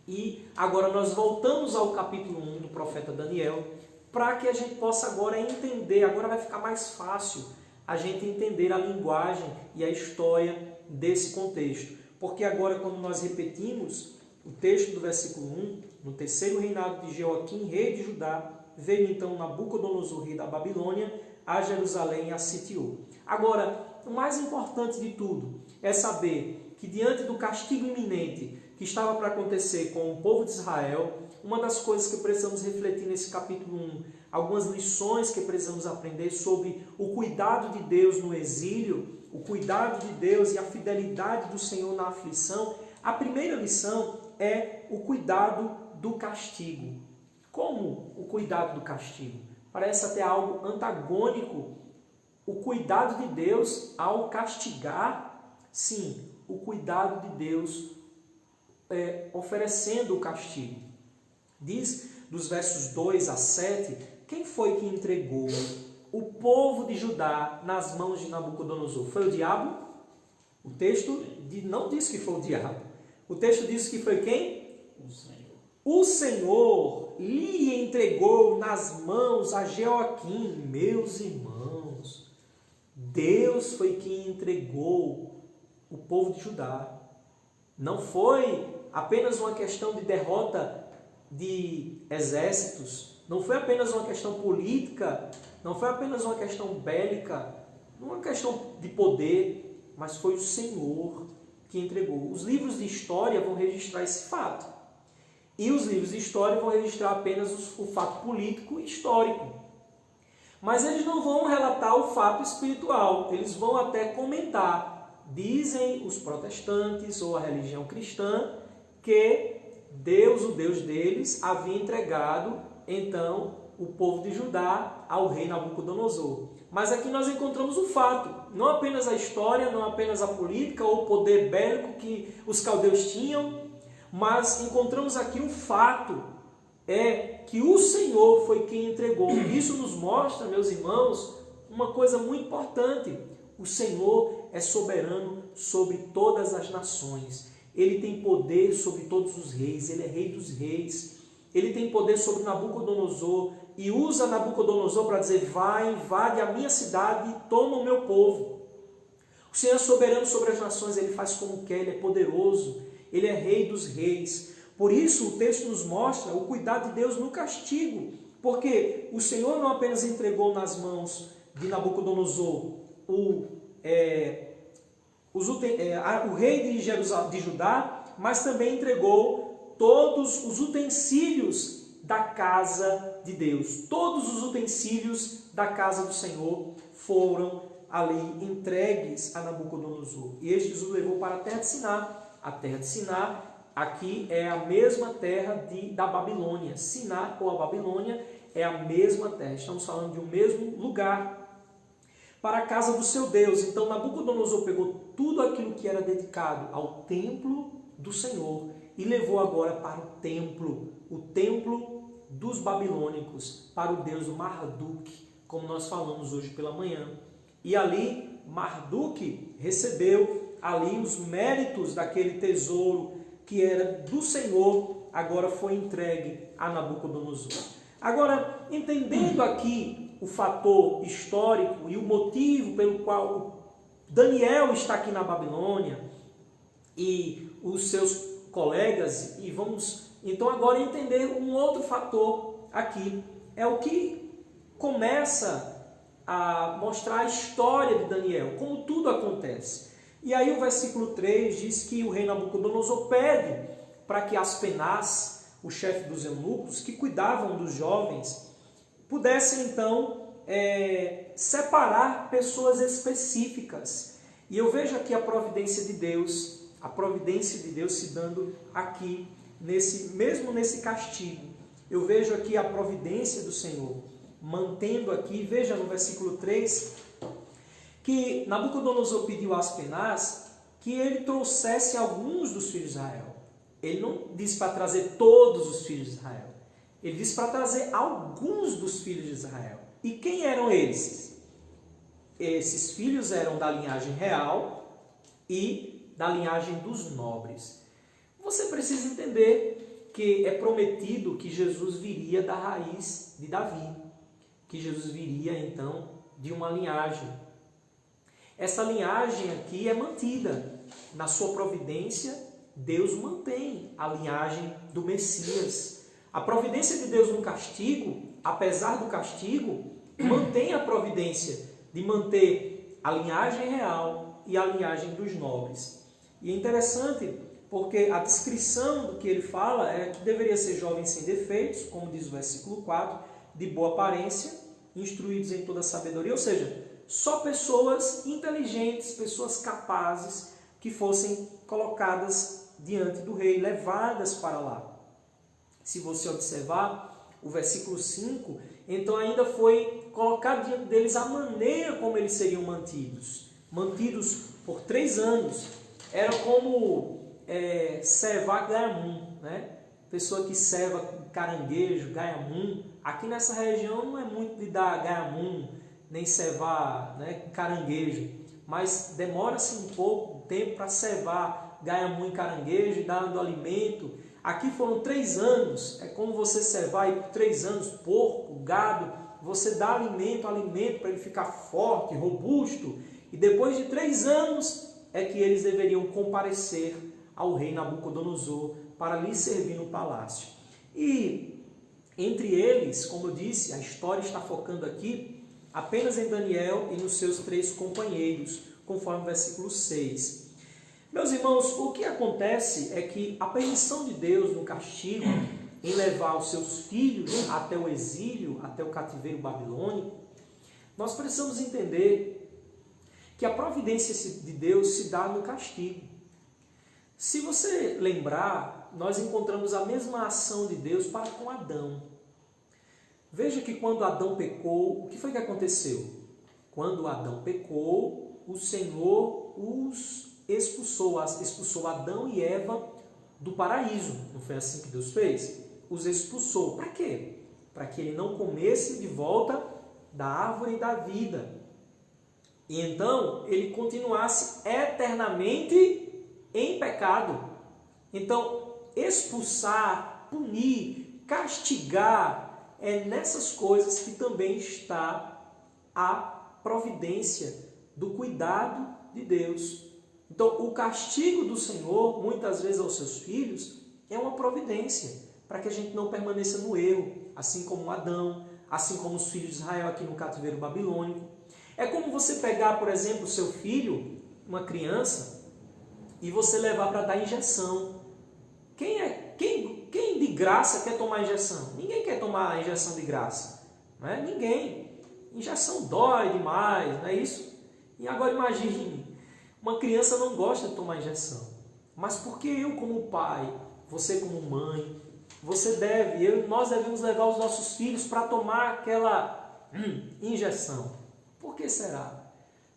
E agora nós voltamos ao capítulo 1 do profeta Daniel, para que a gente possa agora entender, agora vai ficar mais fácil a gente entender a linguagem e a história desse contexto. Porque agora, quando nós repetimos o texto do versículo 1, no 3º reinado de Jeoaquim, rei de Judá, veio então Nabucodonosor, rei da Babilônia, a Jerusalém e a sitiou. Agora, o mais importante de tudo é saber que diante do castigo iminente que estava para acontecer com o povo de Israel, uma das coisas que precisamos refletir nesse capítulo 1, algumas lições que precisamos aprender sobre o cuidado de Deus no exílio, o cuidado de Deus e a fidelidade do Senhor na aflição. A primeira lição é o cuidado do castigo. Como o cuidado do castigo? Parece até algo antagônico. O cuidado de Deus ao castigar, sim, o cuidado de Deus oferecendo o castigo. Diz dos versos 2 a 7, quem foi que entregou o povo de Judá nas mãos de Nabucodonosor? Foi o diabo? O texto não diz que foi o diabo. O texto diz que foi quem? O Senhor. O Senhor lhe entregou nas mãos a Jeoaquim. Meus irmãos, Deus foi quem entregou o povo de Judá. Não foi apenas uma questão de derrota de exércitos, não foi apenas uma questão política, não foi apenas uma questão bélica, não uma questão de poder, mas foi o Senhor que entregou. Os livros de história vão registrar esse fato. E os livros de história vão registrar apenas o fato político e histórico. Mas eles não vão relatar o fato espiritual, eles vão até comentar. Dizem os protestantes ou a religião cristã que Deus, o Deus deles, havia entregado, então, o povo de Judá ao rei Nabucodonosor. Mas aqui nós encontramos o fato, não apenas a história, não apenas a política ou o poder bélico que os caldeus tinham, mas encontramos aqui o fato, que o Senhor foi quem entregou. Isso nos mostra, meus irmãos, uma coisa muito importante. O Senhor é soberano sobre todas as nações. Ele tem poder sobre todos os reis, ele é rei dos reis. Ele tem poder sobre Nabucodonosor e usa Nabucodonosor para dizer: vai, invade a minha cidade e toma o meu povo. O Senhor é soberano sobre as nações, ele faz como quer, ele é poderoso, ele é rei dos reis. Por isso o texto nos mostra o cuidado de Deus no castigo, porque o Senhor não apenas entregou nas mãos de Nabucodonosor o rei de Judá, mas também entregou todos os utensílios da casa de Deus. Todos os utensílios da casa do Senhor foram ali entregues a Nabucodonosor. E estes o levou para a terra de Siná. A terra de Siná aqui é a mesma terra da Babilônia. Siná ou a Babilônia é a mesma terra. Estamos falando de um mesmo lugar. Para a casa do seu Deus. Então Nabucodonosor pegou tudo aquilo que era dedicado ao templo do Senhor e levou agora para o templo dos babilônicos, para o deus Marduk, como nós falamos hoje pela manhã. E ali Marduk recebeu ali os méritos daquele tesouro que era do Senhor, agora foi entregue a Nabucodonosor. Agora, entendendo aqui o fator histórico e o motivo pelo qual Daniel está aqui na Babilônia e os seus colegas, e vamos então agora entender um outro fator aqui, é o que começa a mostrar a história de Daniel, como tudo acontece. E aí o versículo 3 diz que o rei Nabucodonosor pede para que Aspenaz, o chefe dos eunucos, que cuidavam dos jovens, pudessem então separar pessoas específicas. E eu vejo aqui a providência de Deus se dando aqui, mesmo nesse castigo. Eu vejo aqui a providência do Senhor, mantendo aqui, veja no versículo 3, que Nabucodonosor pediu a Aspenaz que ele trouxesse alguns dos filhos de Israel. Ele não disse para trazer todos os filhos de Israel. Ele disse para trazer alguns dos filhos de Israel. E quem eram esses? Esses filhos eram da linhagem real e da linhagem dos nobres. Você precisa entender que é prometido que Jesus viria da raiz de Davi, que Jesus viria então de uma linhagem. Essa linhagem aqui é mantida. Na sua providência, Deus mantém a linhagem do Messias. A providência de Deus no castigo, apesar do castigo, mantém a providência de manter a linhagem real e a linhagem dos nobres. E é interessante porque a descrição do que ele fala é que deveria ser jovem sem defeitos, como diz o versículo 4, de boa aparência, instruídos em toda sabedoria, ou seja, só pessoas inteligentes, pessoas capazes que fossem colocadas diante do rei, levadas para lá. Se você observar o versículo 5, então ainda foi colocado diante deles a maneira como eles seriam mantidos. Mantidos por 3 anos. Era como servar gaiamum, né? Pessoa que serva caranguejo, gaiamum. Aqui nessa região não é muito de dar gaiamum, nem servar, né, caranguejo. Mas demora-se um pouco tempo para servar gaiamum e caranguejo e dando alimento. Aqui foram 3 anos, é como você servar aí por 3 anos porco, gado, você dá alimento para ele ficar forte, robusto, e depois de 3 anos é que eles deveriam comparecer ao rei Nabucodonosor para lhe servir no palácio. E entre eles, como eu disse, a história está focando aqui apenas em Daniel e nos seus 3 companheiros, conforme o versículo 6. Meus irmãos, o que acontece é que a permissão de Deus no castigo em levar os seus filhos até o exílio, até o cativeiro babilônico, nós precisamos entender que a providência de Deus se dá no castigo. Se você lembrar, nós encontramos a mesma ação de Deus para com Adão. Veja que quando Adão pecou, o que foi que aconteceu? Quando Adão pecou, o Senhor os expulsou Adão e Eva do paraíso. Não foi assim que Deus fez? Os expulsou. Para quê? Para que ele não comesse de volta da árvore da vida. E então ele continuasse eternamente em pecado. Então, expulsar, punir, castigar, é nessas coisas que também está a providência do cuidado de Deus. Então, o castigo do Senhor, muitas vezes aos seus filhos, é uma providência para que a gente não permaneça no erro, assim como Adão, assim como os filhos de Israel aqui no cativeiro babilônico. É como você pegar, por exemplo, o seu filho, uma criança, e você levar para dar injeção. Quem de graça quer tomar injeção? Ninguém quer tomar injeção de graça. Não é? Ninguém. Injeção dói demais, não é isso? E agora imagine, uma criança não gosta de tomar injeção. Mas por que eu como pai, você como mãe, nós devemos levar os nossos filhos para tomar aquela injeção? Por que será?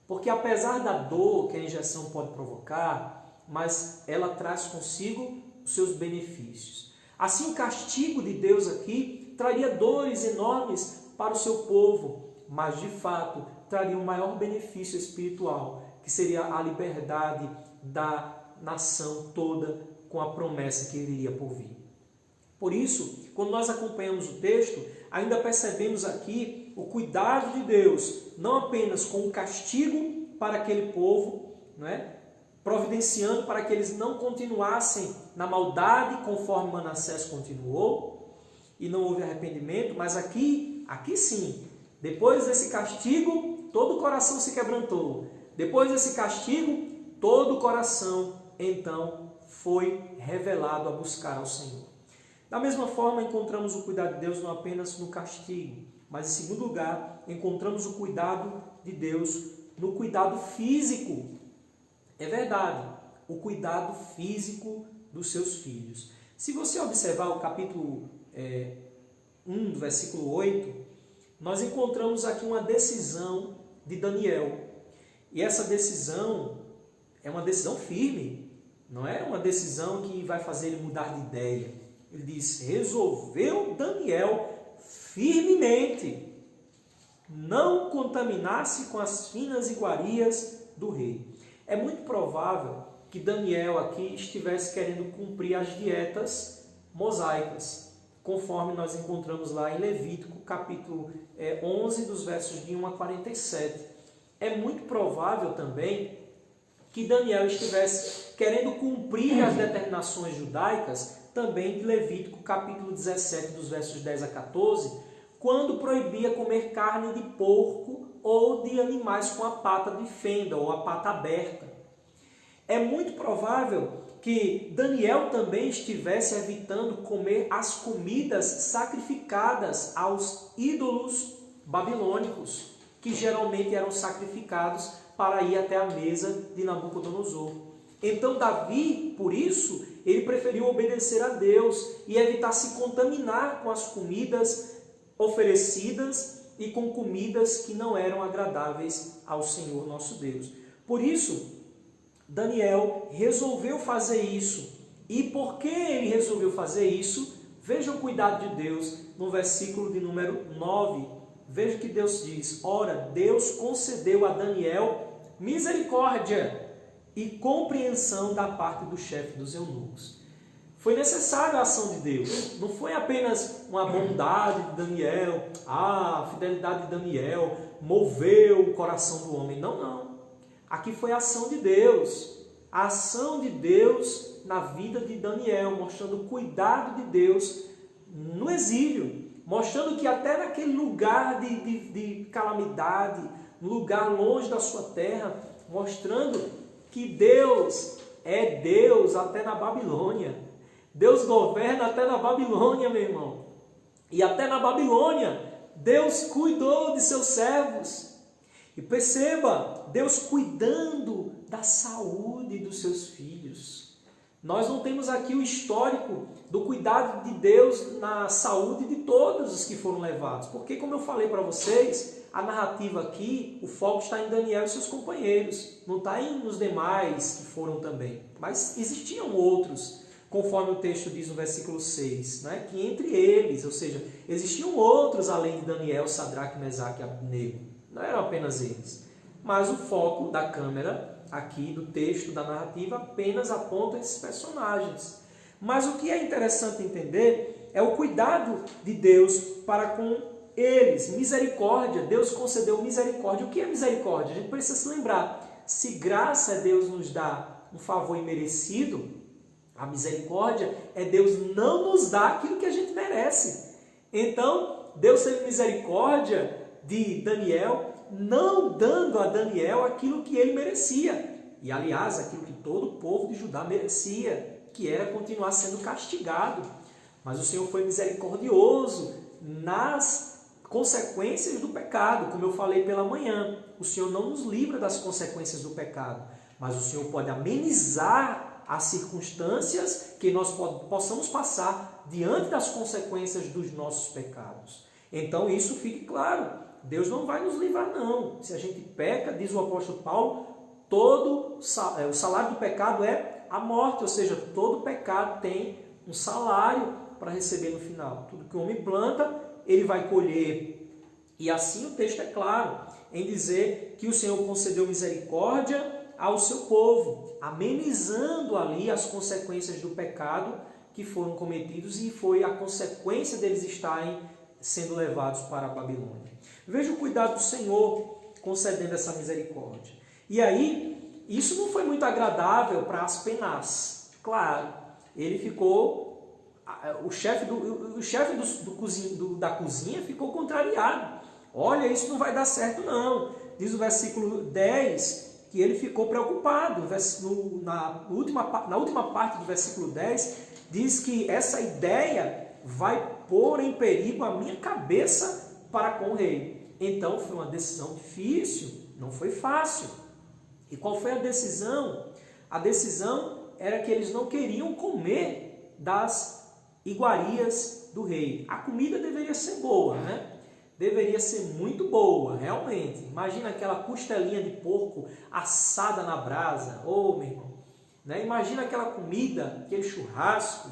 Porque apesar da dor que a injeção pode provocar, mas ela traz consigo os seus benefícios. Assim, o castigo de Deus aqui traria dores enormes para o seu povo, mas de fato traria um maior benefício espiritual, que seria a liberdade da nação toda com a promessa que viria por vir. Por isso, quando nós acompanhamos o texto, ainda percebemos aqui o cuidado de Deus, não apenas com o castigo para aquele povo, não é? Providenciando para que eles não continuassem na maldade conforme Manassés continuou e não houve arrependimento, mas aqui sim, depois desse castigo, todo o coração se quebrantou. Depois desse castigo, todo o coração então foi revelado a buscar ao Senhor. Da mesma forma, encontramos o cuidado de Deus não apenas no castigo, mas em segundo lugar, encontramos o cuidado de Deus no cuidado físico. É verdade, o cuidado físico dos seus filhos. Se você observar o capítulo 1, do versículo 8, nós encontramos aqui uma decisão de Daniel. E essa decisão é uma decisão firme, não é uma decisão que vai fazer ele mudar de ideia. Ele diz, resolveu Daniel firmemente não contaminar-se com as finas iguarias do rei. É muito provável que Daniel aqui estivesse querendo cumprir as dietas mosaicas, conforme nós encontramos lá em Levítico, capítulo 11, dos versos de 1 a 47. É muito provável também que Daniel estivesse querendo cumprir as determinações judaicas, também de Levítico, capítulo 17, dos versos 10 a 14, quando proibia comer carne de porco ou de animais com a pata de fenda ou a pata aberta. É muito provável que Daniel também estivesse evitando comer as comidas sacrificadas aos ídolos babilônicos, que geralmente eram sacrificados para ir até a mesa de Nabucodonosor. Então Davi, por isso, ele preferiu obedecer a Deus e evitar se contaminar com as comidas oferecidas e com comidas que não eram agradáveis ao Senhor nosso Deus. Por isso, Daniel resolveu fazer isso. E por que ele resolveu fazer isso? Veja o cuidado de Deus no versículo de número 9. Veja o que Deus diz. Ora, Deus concedeu a Daniel misericórdia e compreensão da parte do chefe dos eunucos. Foi necessária a ação de Deus. Não foi apenas uma bondade de Daniel, a fidelidade de Daniel moveu o coração do homem. Não, não. Aqui foi a ação de Deus. A ação de Deus na vida de Daniel, mostrando o cuidado de Deus no exílio. Mostrando que até naquele lugar de calamidade, no lugar longe da sua terra, mostrando que Deus é Deus até na Babilônia. Deus governa até na Babilônia, meu irmão. E até na Babilônia, Deus cuidou de seus servos. E perceba, Deus cuidando da saúde dos seus filhos. Nós não temos aqui o histórico do cuidado de Deus na saúde de todos os que foram levados. Porque, como eu falei para vocês, a narrativa aqui, o foco está em Daniel e seus companheiros. Não está nos demais que foram também. Mas existiam outros, conforme o texto diz no versículo 6, né? Que entre eles, ou seja, existiam outros além de Daniel, Sadraque, Mesaque e Abednego. Não eram apenas eles. Mas o foco da câmera aqui, do texto, da narrativa, apenas aponta esses personagens. Mas o que é interessante entender é o cuidado de Deus para com eles. Misericórdia, Deus concedeu misericórdia. O que é misericórdia? A gente precisa se lembrar. Se graça Deus nos dá um favor imerecido, a misericórdia é Deus não nos dar aquilo que a gente merece. Então, Deus teve misericórdia de Daniel, não dando a Daniel aquilo que ele merecia. E, aliás, aquilo que todo o povo de Judá merecia, que era continuar sendo castigado. Mas o Senhor foi misericordioso nas consequências do pecado, como eu falei pela manhã. O Senhor não nos livra das consequências do pecado, mas o Senhor pode amenizar as circunstâncias que nós possamos passar diante das consequências dos nossos pecados. Então, isso fique claro. Deus não vai nos livrar, não. Se a gente peca, diz o apóstolo Paulo, o salário do pecado é a morte, ou seja, todo pecado tem um salário para receber no final. Tudo que o homem planta, ele vai colher. E assim o texto é claro em dizer que o Senhor concedeu misericórdia ao seu povo, amenizando ali as consequências do pecado que foram cometidos, e foi a consequência deles estarem sendo levados para a Babilônia. Veja o cuidado do Senhor concedendo essa misericórdia. E aí, isso não foi muito agradável para Aspenaz. Claro, ele ficou, o chefe da cozinha ficou contrariado. Olha, isso não vai dar certo não. Diz o versículo 10 que ele ficou preocupado. Na última parte do versículo 10, diz que essa ideia vai pôr em perigo a minha cabeça para com o rei. Então foi uma decisão difícil, não foi fácil. E qual foi a decisão? A decisão era que eles não queriam comer das iguarias do rei. A comida deveria ser boa, né? Deveria ser muito boa, realmente. Imagina aquela costelinha de porco assada na brasa. Ô, meu irmão, né? Imagina aquela comida, aquele churrasco,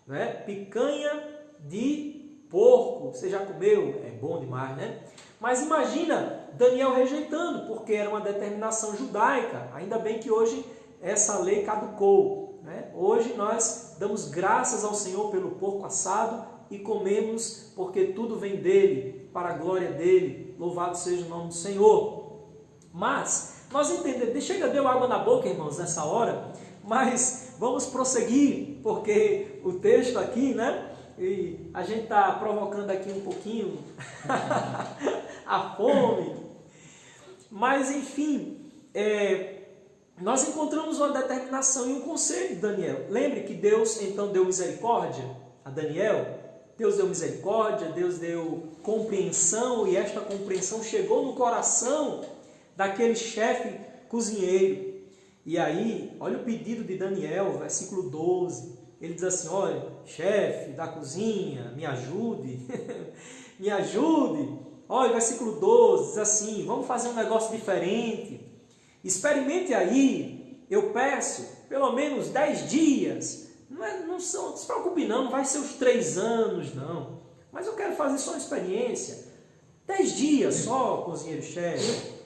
né? Picanha de porco. Você já comeu? É bom demais, né? Mas imagina Daniel rejeitando, porque era uma determinação judaica. Ainda bem que hoje essa lei caducou, né? Hoje nós damos graças ao Senhor pelo porco assado e comemos, porque tudo vem dele, para a glória dele. Louvado seja o nome do Senhor. Mas nós entendemos, chega, deu água na boca, irmãos, nessa hora, mas vamos prosseguir, porque o texto aqui, né? E a gente está provocando aqui um pouquinho a fome. Mas, enfim, nós encontramos uma determinação e um conselho de Daniel. Lembre que Deus, então, deu misericórdia a Daniel. Deus deu misericórdia, Deus deu compreensão, e esta compreensão chegou no coração daquele chefe cozinheiro. E aí, olha o pedido de Daniel, versículo 12. Ele diz assim, olha, chefe da cozinha, me ajude, me ajude. Olha, versículo 12, diz assim, vamos fazer um negócio diferente. Experimente aí, eu peço, pelo menos 10 dias. Não se preocupe não vai ser os 3 anos, não. Mas eu quero fazer só uma experiência. 10 dias só, cozinheiro-chefe.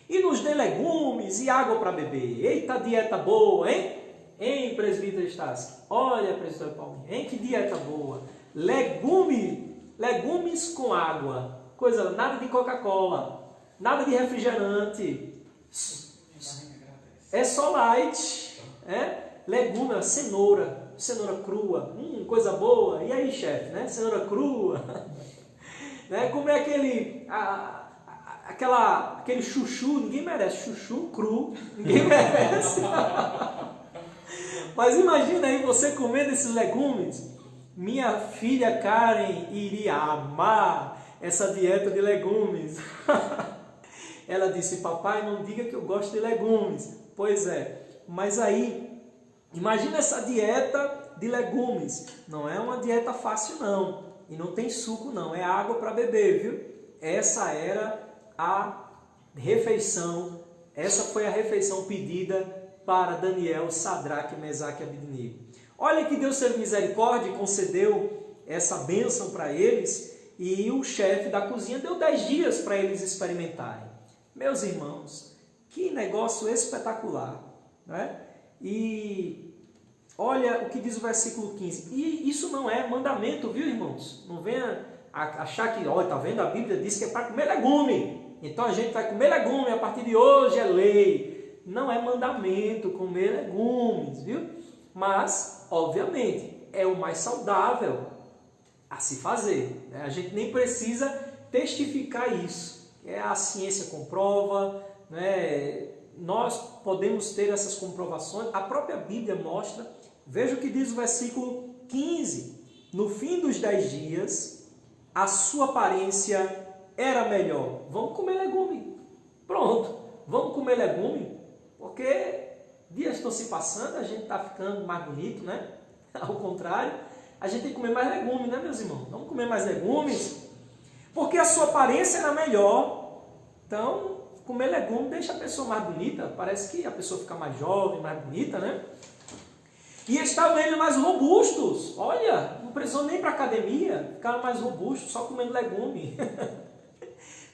E nos dê legumes e água para beber. Eita, dieta boa, hein? Hein, presbítero Stassi? Olha, presbítero Paulinho, hein? Que dieta boa. Legumes com água. Coisa, nada de Coca-Cola. Nada de refrigerante. É só light. Legume, cenoura crua. Coisa boa. E aí, chefe, né? Cenoura crua. Né? Comer aquele chuchu. Ninguém merece chuchu cru. Ninguém merece. Mas imagina aí você comendo esses legumes. Minha filha Karen iria amar essa dieta de legumes. Ela disse, papai, não diga que eu gosto de legumes. Pois é, mas aí Imagina essa dieta de legumes. Não é uma dieta fácil não. E não tem suco não, é água para beber, viu? Essa era a refeição, essa foi a refeição pedida para Daniel, Sadraque, Mesaque e Abednego. Olha que Deus teve misericórdia e concedeu essa bênção para eles, e o chefe da cozinha deu 10 dias para eles experimentarem. Meus irmãos, que negócio espetacular, né? E olha o que diz o versículo 15. E isso não é mandamento, viu, irmãos? Não venha achar que, olha, tá vendo? A Bíblia diz que é para comer legume. Então a gente vai comer legume, a partir de hoje é lei. Não é mandamento comer legumes, viu? Mas, obviamente, é o mais saudável a se fazer, né? A gente nem precisa testificar isso. A ciência comprova, né? Nós podemos ter essas comprovações. A própria Bíblia mostra. Veja o que diz o versículo 15. No fim dos 10 dias, a sua aparência era melhor. Vamos comer legume. Pronto, vamos comer legume, porque dias estão se passando, a gente está ficando mais bonito, né? Ao contrário, a gente tem que comer mais legume, né, meus irmãos? Vamos comer mais legumes, porque a sua aparência era melhor. Então, comer legume deixa a pessoa mais bonita, parece que a pessoa fica mais jovem, mais bonita, né? E estavam eles mais robustos. Olha, não precisou nem para a academia, ficaram mais robustos, só comendo legume.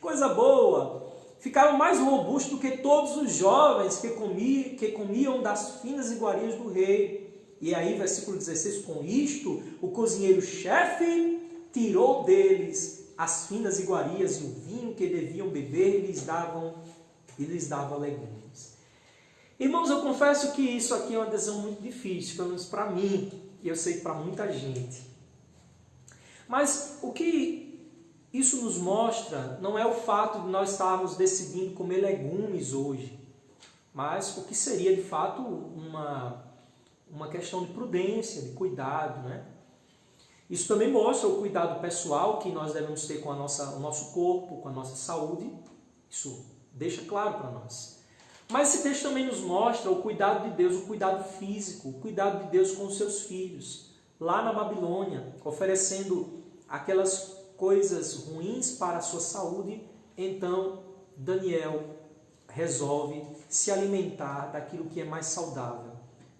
Coisa boa. Ficaram mais robustos do que todos os jovens que comiam das finas iguarias do rei. E aí, versículo 16, com isto, o cozinheiro-chefe tirou deles as finas iguarias e o vinho que deviam beber e lhes dava legumes. Irmãos, eu confesso que isso aqui é uma decisão muito difícil, pelo menos para mim, e eu sei que para muita gente. Mas o que isso nos mostra não é o fato de nós estarmos decidindo comer legumes hoje, mas o que seria de fato uma questão de prudência, de cuidado, né? Isso também mostra o cuidado pessoal que nós devemos ter com o nosso corpo, com a nossa saúde. Isso deixa claro para nós. Mas esse texto também nos mostra o cuidado de Deus, o cuidado físico, o cuidado de Deus com os seus filhos, lá na Babilônia, oferecendo aquelas coisas ruins para a sua saúde. Então Daniel resolve se alimentar daquilo que é mais saudável,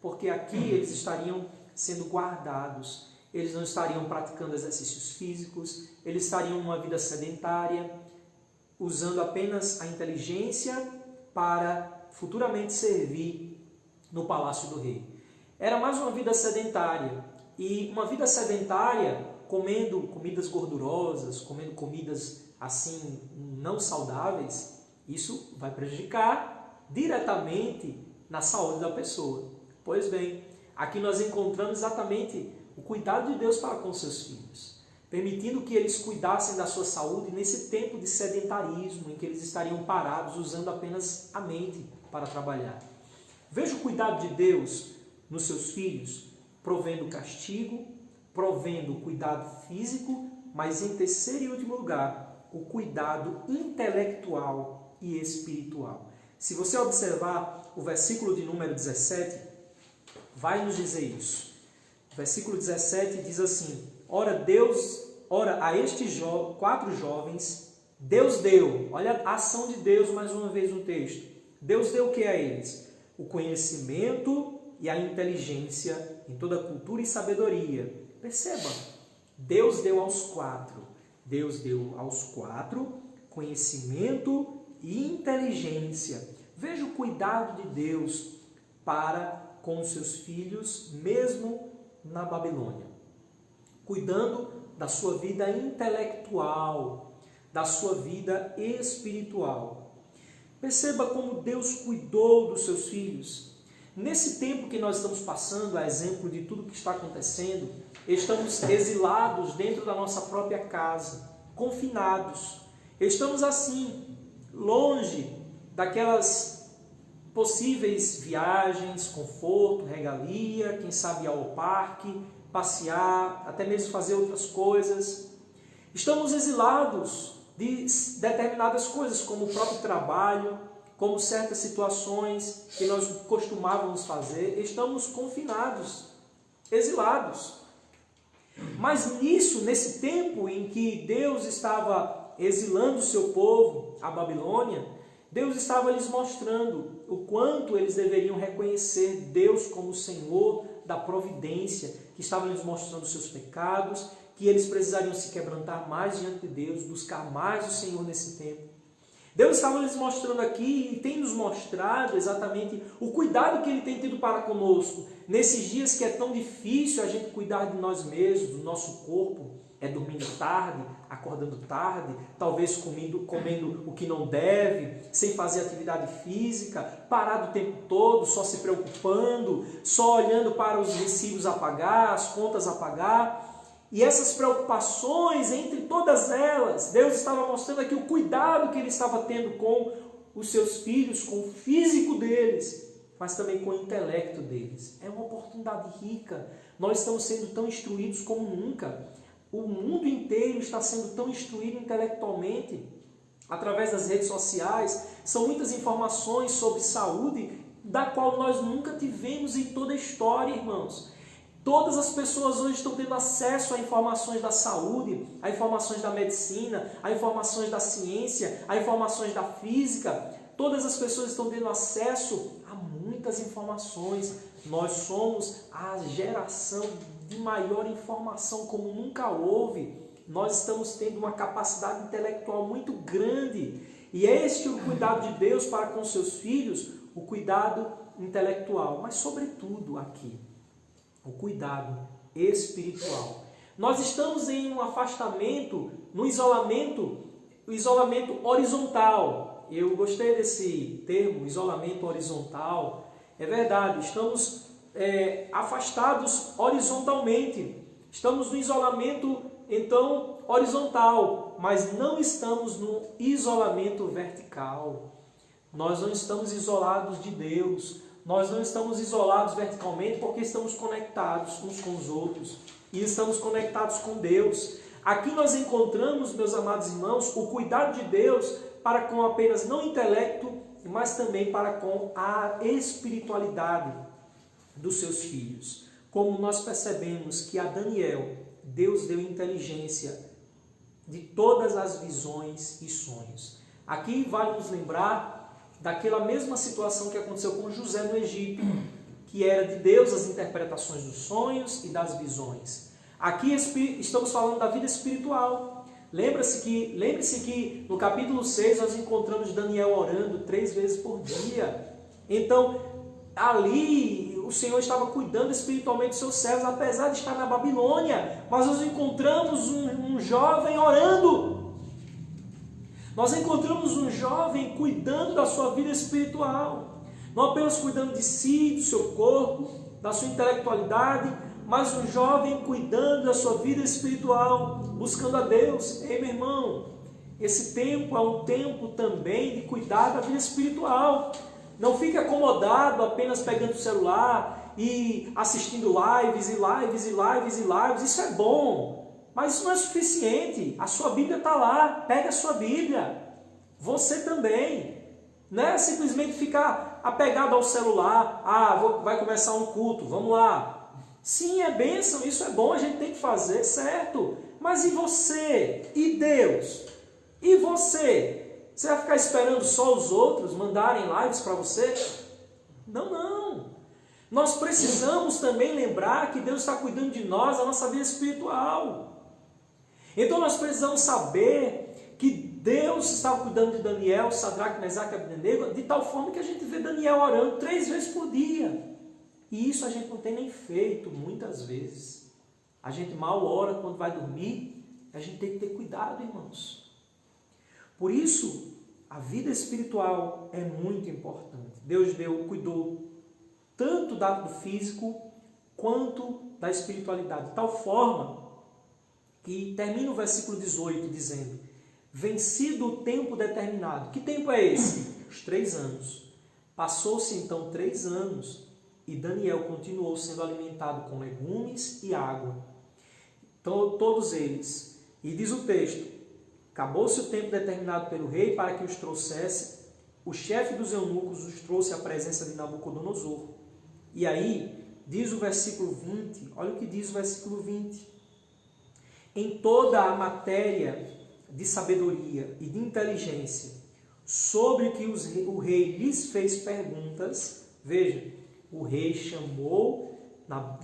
porque aqui eles estariam sendo guardados, eles não estariam praticando exercícios físicos, eles estariam numa vida sedentária, usando apenas a inteligência para futuramente servir no palácio do rei. Era mais uma vida sedentária, e uma vida sedentária, comendo comidas gordurosas, comendo comidas assim não saudáveis, isso vai prejudicar diretamente na saúde da pessoa. Pois bem, aqui nós encontramos exatamente o cuidado de Deus para com seus filhos, permitindo que eles cuidassem da sua saúde nesse tempo de sedentarismo, em que eles estariam parados, usando apenas a mente para trabalhar. Veja o cuidado de Deus nos seus filhos, provendo castigo, provendo o cuidado físico, mas em terceiro e último lugar, o cuidado intelectual e espiritual. Se você observar o versículo de número 17, vai nos dizer isso. O versículo 17 diz assim: Ora a estes 4 jovens, Deus deu, olha a ação de Deus mais uma vez no texto. Deus deu o que a eles? O conhecimento e a inteligência em toda cultura e sabedoria. Perceba, Deus deu aos 4. Deus deu aos 4 conhecimento e inteligência. Veja o cuidado de Deus para com os seus filhos, mesmo na Babilônia. Cuidando da sua vida intelectual, da sua vida espiritual. Perceba como Deus cuidou dos seus filhos. Nesse tempo que nós estamos passando, a exemplo de tudo que está acontecendo, estamos exilados dentro da nossa própria casa, confinados. Estamos assim, longe daquelas possíveis viagens, conforto, regalia, quem sabe ir ao parque, passear, até mesmo fazer outras coisas. Estamos exilados de determinadas coisas, como o próprio trabalho, como certas situações que nós costumávamos fazer, estamos confinados, exilados. Mas nisso, nesse tempo em que Deus estava exilando o seu povo, a Babilônia, Deus estava lhes mostrando o quanto eles deveriam reconhecer Deus como o Senhor da providência, que estava lhes mostrando os seus pecados, que eles precisariam se quebrantar mais diante de Deus, buscar mais o Senhor nesse tempo. Deus estava lhes mostrando aqui e tem nos mostrado exatamente o cuidado que Ele tem tido para conosco. Nesses dias que é tão difícil a gente cuidar de nós mesmos, do nosso corpo, dormindo tarde, acordando tarde, talvez comendo o que não deve, sem fazer atividade física, parado o tempo todo, só se preocupando, só olhando para os recibos a pagar, as contas a pagar. E essas preocupações, entre todas elas, Deus estava mostrando aqui o cuidado que Ele estava tendo com os seus filhos, com o físico deles, mas também com o intelecto deles. É uma oportunidade rica. Nós estamos sendo tão instruídos como nunca. O mundo inteiro está sendo tão instruído intelectualmente, através das redes sociais. São muitas informações sobre saúde, da qual nós nunca tivemos em toda a história, irmãos. Todas as pessoas hoje estão tendo acesso a informações da saúde, a informações da medicina, a informações da ciência, a informações da física. Todas as pessoas estão tendo acesso a muitas informações. Nós somos a geração de maior informação como nunca houve. Nós estamos tendo uma capacidade intelectual muito grande. E é este o cuidado de Deus para com seus filhos, o cuidado intelectual, mas sobretudo aqui, o cuidado espiritual. Nós estamos em um afastamento, no isolamento, o isolamento horizontal. Eu gostei desse termo, isolamento horizontal. É verdade, estamos afastados horizontalmente. Estamos no isolamento, então, horizontal, mas não estamos no isolamento vertical. Nós não estamos isolados de Deus. Nós não estamos isolados verticalmente porque estamos conectados uns com os outros e estamos conectados com Deus. Aqui nós encontramos, meus amados irmãos, o cuidado de Deus para com apenas não o intelecto, mas também para com a espiritualidade dos seus filhos. Como nós percebemos que a Daniel, Deus deu inteligência de todas as visões e sonhos. Aqui vale nos lembrar daquela mesma situação que aconteceu com José no Egito, que era de Deus as interpretações dos sonhos e das visões. Aqui estamos falando da vida espiritual. Lembre-se que no capítulo 6 nós encontramos Daniel orando 3 vezes por dia. Então, ali o Senhor estava cuidando espiritualmente dos seus servos, apesar de estar na Babilônia. Mas nós encontramos um jovem orando. Nós encontramos um jovem cuidando da sua vida espiritual. Não apenas cuidando de si, do seu corpo, da sua intelectualidade, mas um jovem cuidando da sua vida espiritual, buscando a Deus. Ei, meu irmão, esse tempo é um tempo também de cuidar da vida espiritual. Não fique acomodado apenas pegando o celular e assistindo lives e lives e lives e lives. Isso é bom. Mas isso não é suficiente. A sua Bíblia está lá. Pega a sua Bíblia. Você também. Não é simplesmente ficar apegado ao celular. Vai começar um culto. Vamos lá. Sim, é bênção. Isso é bom. A gente tem que fazer, certo? Mas e você? E Deus? E você? Você vai ficar esperando só os outros mandarem lives para você? Não. Nós precisamos também lembrar que Deus está cuidando de nós, da nossa vida espiritual. Então nós precisamos saber que Deus estava cuidando de Daniel, Sadraque, Mesaque e Abdenego, de tal forma que a gente vê Daniel orando 3 vezes por dia. E isso a gente não tem nem feito muitas vezes. A gente mal ora quando vai dormir. A gente tem que ter cuidado, irmãos. Por isso, a vida espiritual é muito importante. Deus cuidou tanto do físico quanto da espiritualidade. De tal forma que termina o versículo 18 dizendo: vencido o tempo determinado. Que tempo é esse? Os 3 anos. Passou-se então 3 anos e Daniel continuou sendo alimentado com legumes e água. Então, todos eles. E diz o texto: acabou-se o tempo determinado pelo rei para que os trouxesse. o chefe dos eunucos os trouxe à presença de Nabucodonosor. E aí, diz o versículo 20, olha o que diz o versículo 20. Em toda a matéria de sabedoria e de inteligência, sobre o que o rei lhes fez perguntas, veja, o rei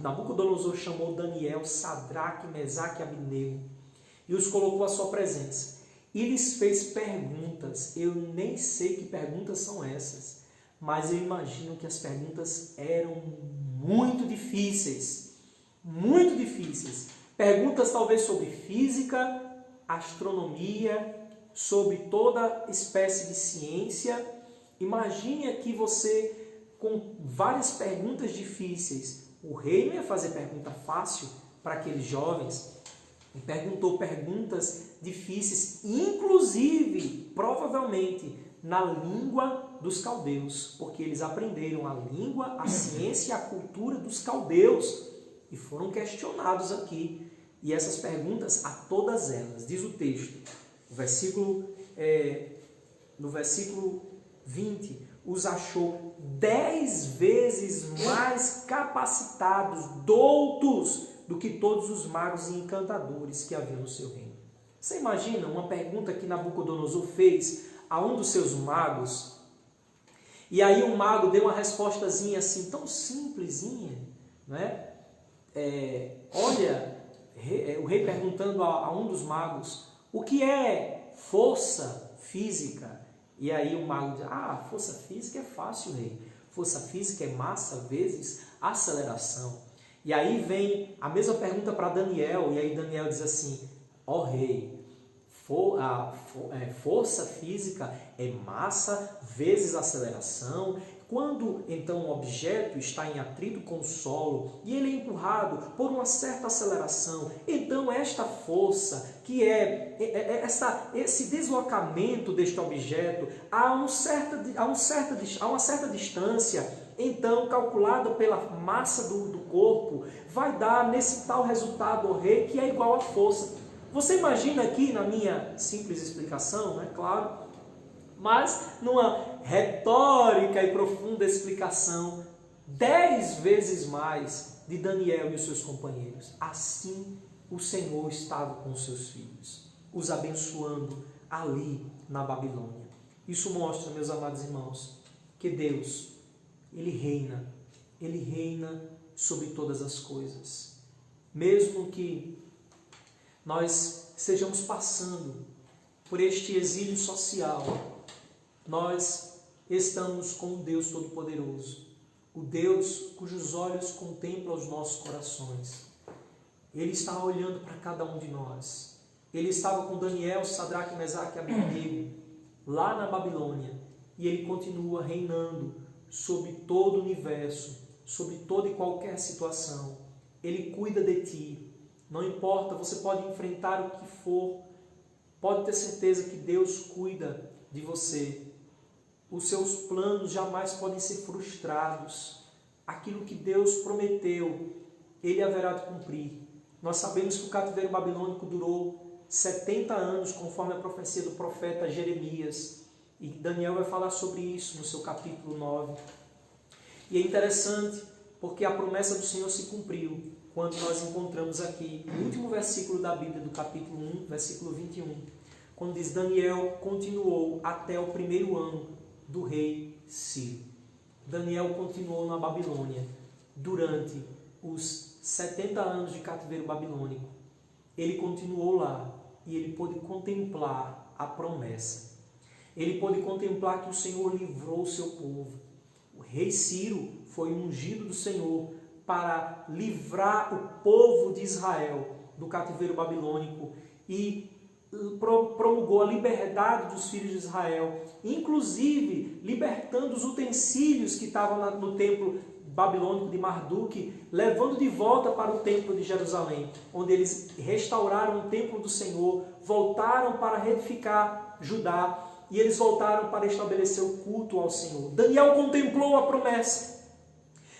Nabucodonosor chamou Daniel, Sadraque, Mesaque e Abednego e os colocou à sua presença. E lhes fez perguntas. Eu nem sei que perguntas são essas, mas eu imagino que as perguntas eram muito difíceis. Muito difíceis. Perguntas talvez sobre física, astronomia, sobre toda espécie de ciência. Imagine aqui você com várias perguntas difíceis. O rei não ia fazer pergunta fácil para aqueles jovens. Ele perguntou perguntas difíceis, inclusive, provavelmente, na língua dos caldeus, porque eles aprenderam a língua, a ciência e a cultura dos caldeus e foram questionados aqui. E essas perguntas, a todas elas, diz o texto, no versículo 20, os achou 10 vezes mais capacitados, doutos, do que todos os magos e encantadores que havia no seu reino. Você imagina uma pergunta que Nabucodonosor fez a um dos seus magos, e aí o mago deu uma respostazinha assim, tão simplesinha, né? O rei perguntando a um dos magos, o que é força física? E aí o mago diz, força física é fácil, rei. Força física é massa vezes aceleração. E aí vem a mesma pergunta para Daniel, e aí Daniel diz assim, rei, força física é massa vezes aceleração. Quando então um objeto está em atrito com o solo e ele é empurrado por uma certa aceleração, então esta força, que esse deslocamento deste objeto a uma certa distância, então calculada pela massa do corpo, vai dar nesse tal resultado, rei, que é igual à força. Você imagina aqui, na minha simples explicação, né, claro, mas numa retórica e profunda explicação, 10 vezes mais de Daniel e os seus companheiros. Assim o Senhor estava com os seus filhos, os abençoando ali na Babilônia. Isso mostra, meus amados irmãos, que Deus, Ele reina sobre todas as coisas. Mesmo que nós estejamos passando por este exílio social, nós estamos com o Deus Todo-Poderoso, o Deus cujos olhos contemplam os nossos corações. Ele está olhando para cada um de nós. Ele estava com Daniel, Sadraque, Mesaque e Abednego lá na Babilônia, e ele continua reinando sobre todo o universo, sobre toda e qualquer situação. Ele cuida de ti. Não importa, você pode enfrentar o que for, pode ter certeza que Deus cuida de você. Os seus planos jamais podem ser frustrados. Aquilo que Deus prometeu, Ele haverá de cumprir. Nós sabemos que o cativeiro babilônico durou 70 anos, conforme a profecia do profeta Jeremias. E Daniel vai falar sobre isso no seu capítulo 9. E é interessante, porque a promessa do Senhor se cumpriu quando nós encontramos aqui o último versículo da Bíblia, do capítulo 1, versículo 21, quando diz: Daniel continuou até o primeiro ano do rei Ciro. Daniel continuou na Babilônia durante os 70 anos de cativeiro babilônico. Ele continuou lá e ele pôde contemplar a promessa. Ele pôde contemplar que o Senhor livrou o seu povo. O rei Ciro foi ungido do Senhor para livrar o povo de Israel do cativeiro babilônico e promulgou a liberdade dos filhos de Israel, inclusive libertando os utensílios que estavam no templo babilônico de Marduk, levando de volta para o templo de Jerusalém, onde eles restauraram o templo do Senhor, voltaram para reedificar Judá e eles voltaram para estabelecer o culto ao Senhor. Daniel contemplou a promessa.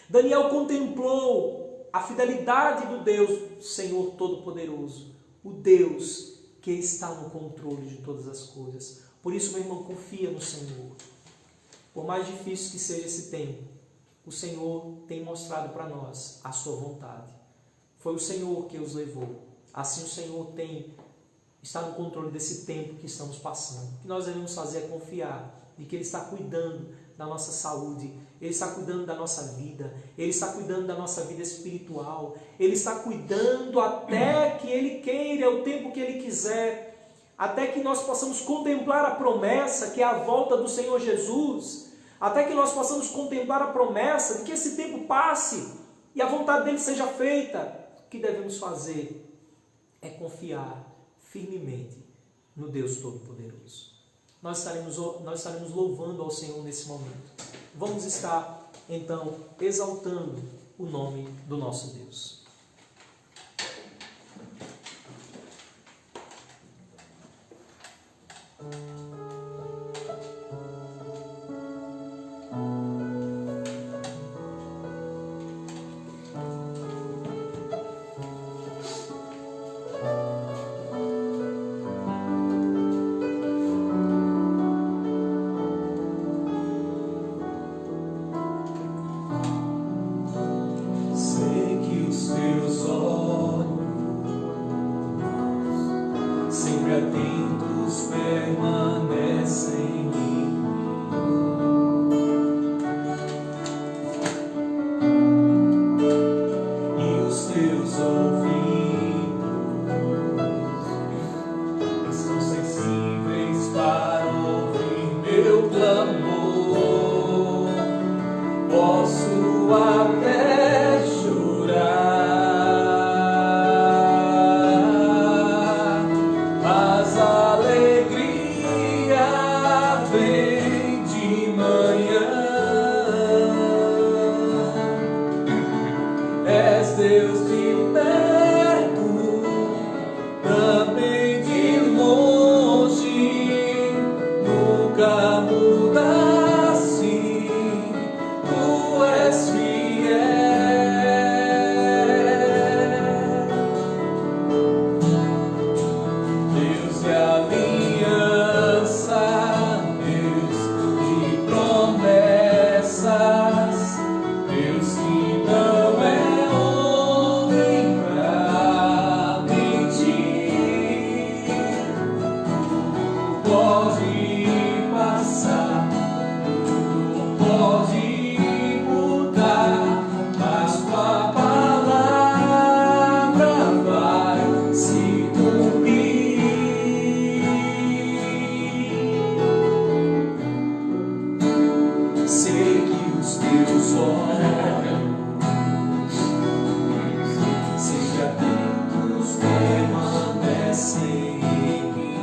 Daniel contemplou a fidelidade do Deus, Senhor Todo-Poderoso, o Deus que está no controle de todas as coisas. Por isso, meu irmão, confia no Senhor. por mais difícil que seja esse tempo, o Senhor tem mostrado para nós a sua vontade. Foi o Senhor que os levou. Assim o Senhor está no controle desse tempo que estamos passando. O que nós devemos fazer é confiar de que Ele está cuidando da nossa saúde, Ele está cuidando da nossa vida, Ele está cuidando da nossa vida espiritual, Ele está cuidando até que Ele queira, o tempo que Ele quiser, até que nós possamos contemplar a promessa que é a volta do Senhor Jesus, até que nós possamos contemplar a promessa de que esse tempo passe e a vontade dEle seja feita. O que devemos fazer é confiar firmemente no Deus Todo-Poderoso. Nós estaremos louvando ao Senhor nesse momento. Vamos estar, então, exaltando o nome do nosso Deus. Sei que os teus olhos, sempre atentos, permanecem em mim. E os teus ouvidos estão sensíveis para ouvir meu clamor. Posso até chorar, mas a alegria vem de manhã. És Deus de perto, também de longe, nunca mudaste, tu és fiel. Deus de aliança, Deus de promessas, Deus que não é homem pra mentir. Pode passar, tudo pode mudar, mas tua palavra vai se cumprir. Sei que os teus olhos, sempre atentos, permanecem em mim.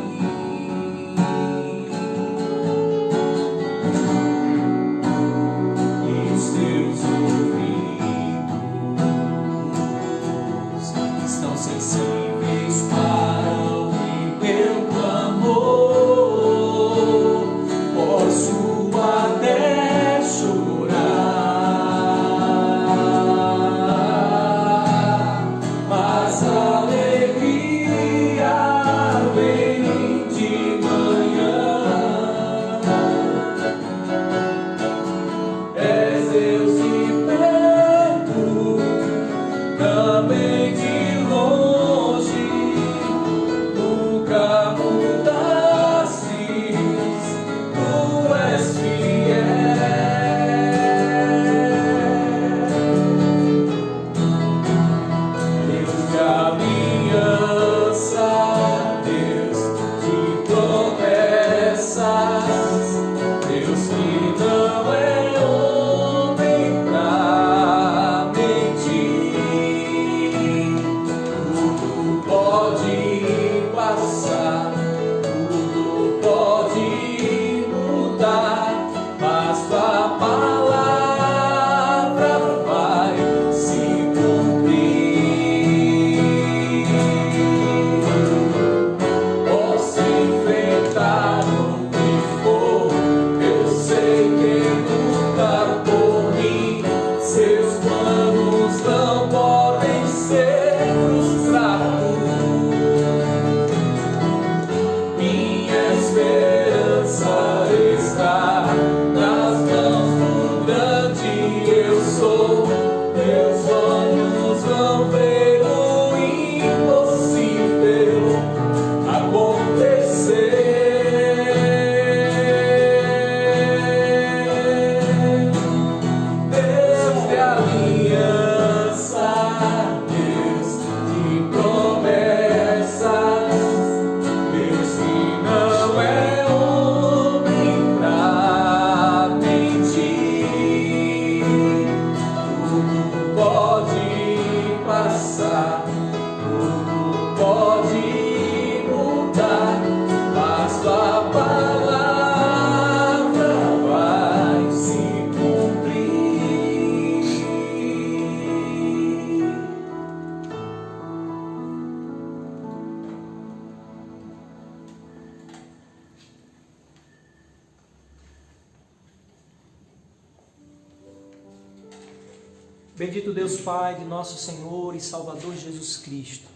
Bendito Deus Pai de nosso Senhor e Salvador Jesus Cristo.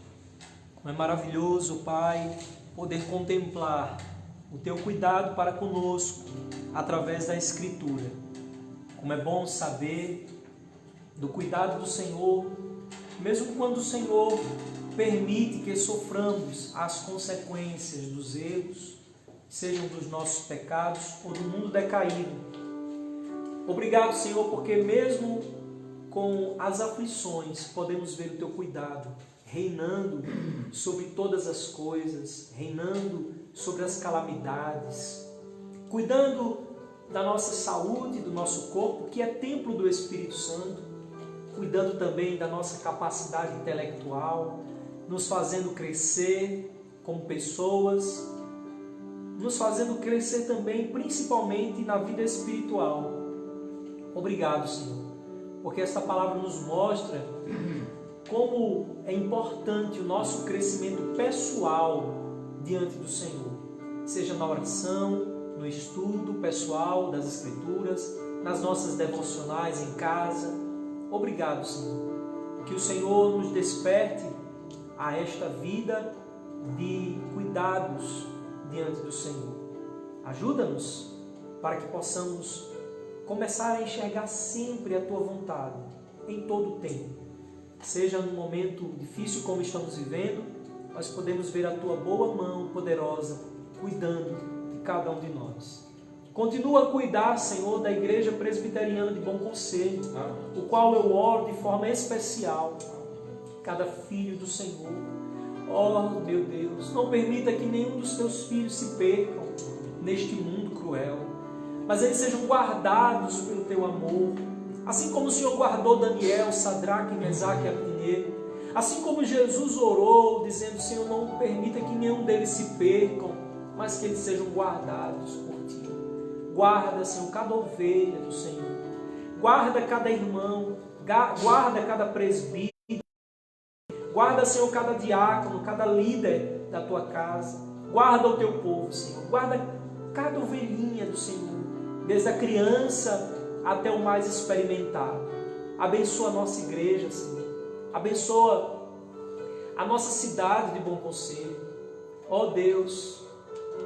Como é maravilhoso, Pai, poder contemplar o Teu cuidado para conosco através da Escritura. Como é bom saber do cuidado do Senhor, mesmo quando o Senhor permite que soframos as consequências dos erros, sejam dos nossos pecados ou do mundo decaído. Obrigado, Senhor, porque mesmo com as aflições podemos ver o Teu cuidado reinando sobre todas as coisas, reinando sobre as calamidades, cuidando da nossa saúde, do nosso corpo, que é templo do Espírito Santo, cuidando também da nossa capacidade intelectual, nos fazendo crescer como pessoas, nos fazendo crescer também, principalmente na vida espiritual. Obrigado, Senhor, porque esta palavra nos mostra como é importante o nosso crescimento pessoal diante do Senhor, seja na oração, no estudo pessoal das Escrituras, nas nossas devocionais em casa. Obrigado, Senhor, que o Senhor nos desperte a esta vida de cuidados diante do Senhor. Ajuda-nos para que possamos começar a enxergar sempre a Tua vontade, em todo o tempo. Seja num momento difícil como estamos vivendo, nós podemos ver a Tua boa mão poderosa cuidando de cada um de nós. Continua a cuidar, Senhor, da Igreja Presbiteriana de Bom Conselho, o qual eu oro de forma especial, cada filho do Senhor. Oh, meu Deus, não permita que nenhum dos Teus filhos se percam neste mundo cruel, mas eles sejam guardados pelo Teu amor, assim como o Senhor guardou Daniel, Sadraque, Mesaque e Abednego, assim como Jesus orou, dizendo: Senhor, não permita que nenhum deles se percam, mas que eles sejam guardados por Ti. Guarda, Senhor, cada ovelha do Senhor, guarda cada irmão, guarda cada presbítero, guarda, Senhor, cada diácono, cada líder da Tua casa, guarda o Teu povo, Senhor, guarda cada ovelhinha do Senhor, desde a criança até o mais experimentado. Abençoa a nossa igreja, Senhor. Abençoa a nossa cidade de Bom Conselho. Ó Deus,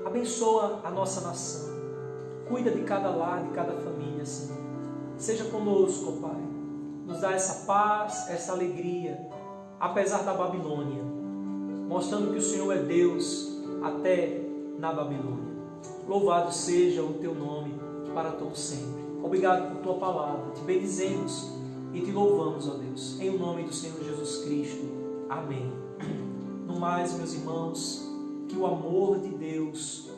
abençoa a nossa nação. Cuida de cada lar, de cada família, Senhor. Seja conosco, ó Pai. Nos dá essa paz, essa alegria, apesar da Babilônia, mostrando que o Senhor é Deus até na Babilônia. Louvado seja o Teu nome para todo sempre. Obrigado por Tua palavra. Te bendizemos e Te louvamos, ó Deus, em nome do Senhor Jesus Cristo. Amém. No mais, meus irmãos, que o amor de Deus,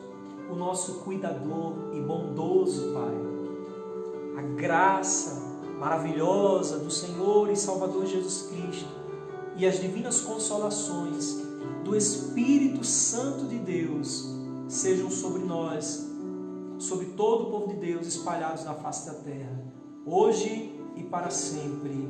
o nosso cuidador e bondoso Pai, a graça maravilhosa do Senhor e Salvador Jesus Cristo e as divinas consolações do Espírito Santo de Deus sejam sobre nós, sobre todo o povo de Deus espalhados na face da terra, hoje e para sempre.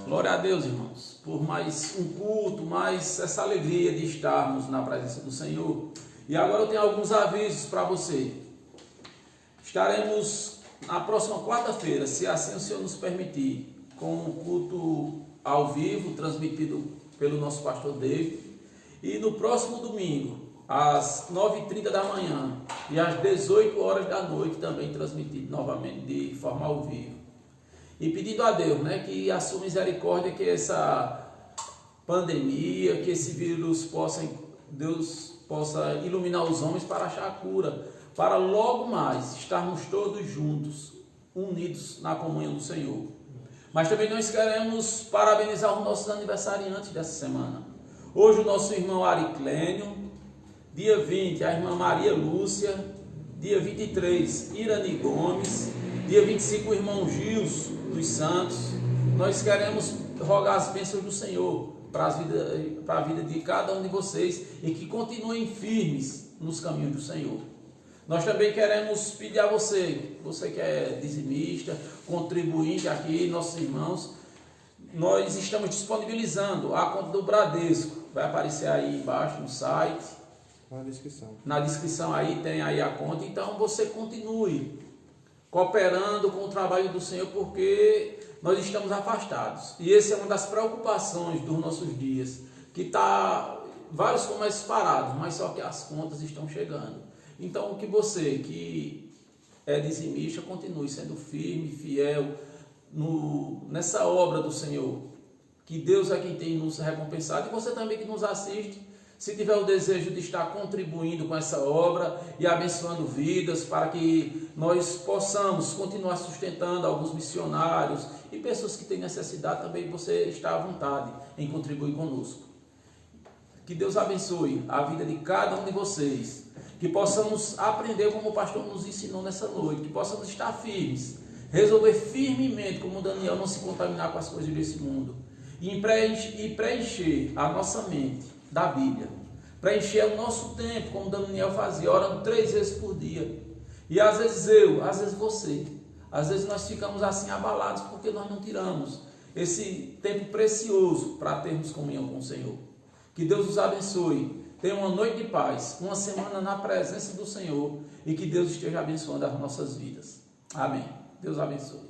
Glória a Deus, irmãos, por mais um culto, mais essa alegria de estarmos na presença do Senhor. E agora eu tenho alguns avisos para você. Estaremos na próxima quarta-feira, se assim o Senhor nos permitir, com um culto ao vivo, transmitido pelo nosso pastor David, e no próximo domingo, às 9h30 da manhã e às 18 horas da noite, também transmitido novamente de forma ao vivo. E pedindo a Deus, né, que a sua misericórdia, que essa pandemia, que esse vírus Deus possa iluminar os homens para achar a cura, para logo mais estarmos todos juntos, unidos na comunhão do Senhor. Mas também nós queremos parabenizar os nossos aniversariantes dessa semana. Hoje o nosso irmão Ariclênio, dia 20 a irmã Maria Lúcia, dia 23 Irani Gomes, dia 25 o irmão Gilson dos Santos. Nós queremos rogar as bênçãos do Senhor para a vida de cada um de vocês e que continuem firmes nos caminhos do Senhor. Nós também queremos pedir a você que é dizimista, contribuinte aqui, nossos irmãos, nós estamos disponibilizando a conta do Bradesco, vai aparecer aí embaixo no site, na descrição aí tem aí a conta, então você continue cooperando com o trabalho do Senhor, porque nós estamos afastados, e essa é uma das preocupações dos nossos dias, que está vários comércios parados, mas só que as contas estão chegando. Então, que você que é dizimista continue sendo firme, fiel nessa obra do Senhor, que Deus é quem tem nos recompensado, e você também que nos assiste, se tiver o desejo de estar contribuindo com essa obra e abençoando vidas, para que nós possamos continuar sustentando alguns missionários e pessoas que têm necessidade, também você está à vontade em contribuir conosco. Que Deus abençoe a vida de cada um de vocês, que possamos aprender como o pastor nos ensinou nessa noite, que possamos estar firmes, resolver firmemente, como Daniel, não se contaminar com as coisas desse mundo, e preencher a nossa mente da Bíblia, preencher o nosso tempo, como Daniel fazia, orando 3 vezes por dia. E às vezes às vezes você, às vezes nós ficamos assim abalados porque nós não tiramos esse tempo precioso para termos comunhão com o Senhor. Que Deus os abençoe. Tenha uma noite de paz, uma semana na presença do Senhor, e que Deus esteja abençoando as nossas vidas. Amém. Deus abençoe.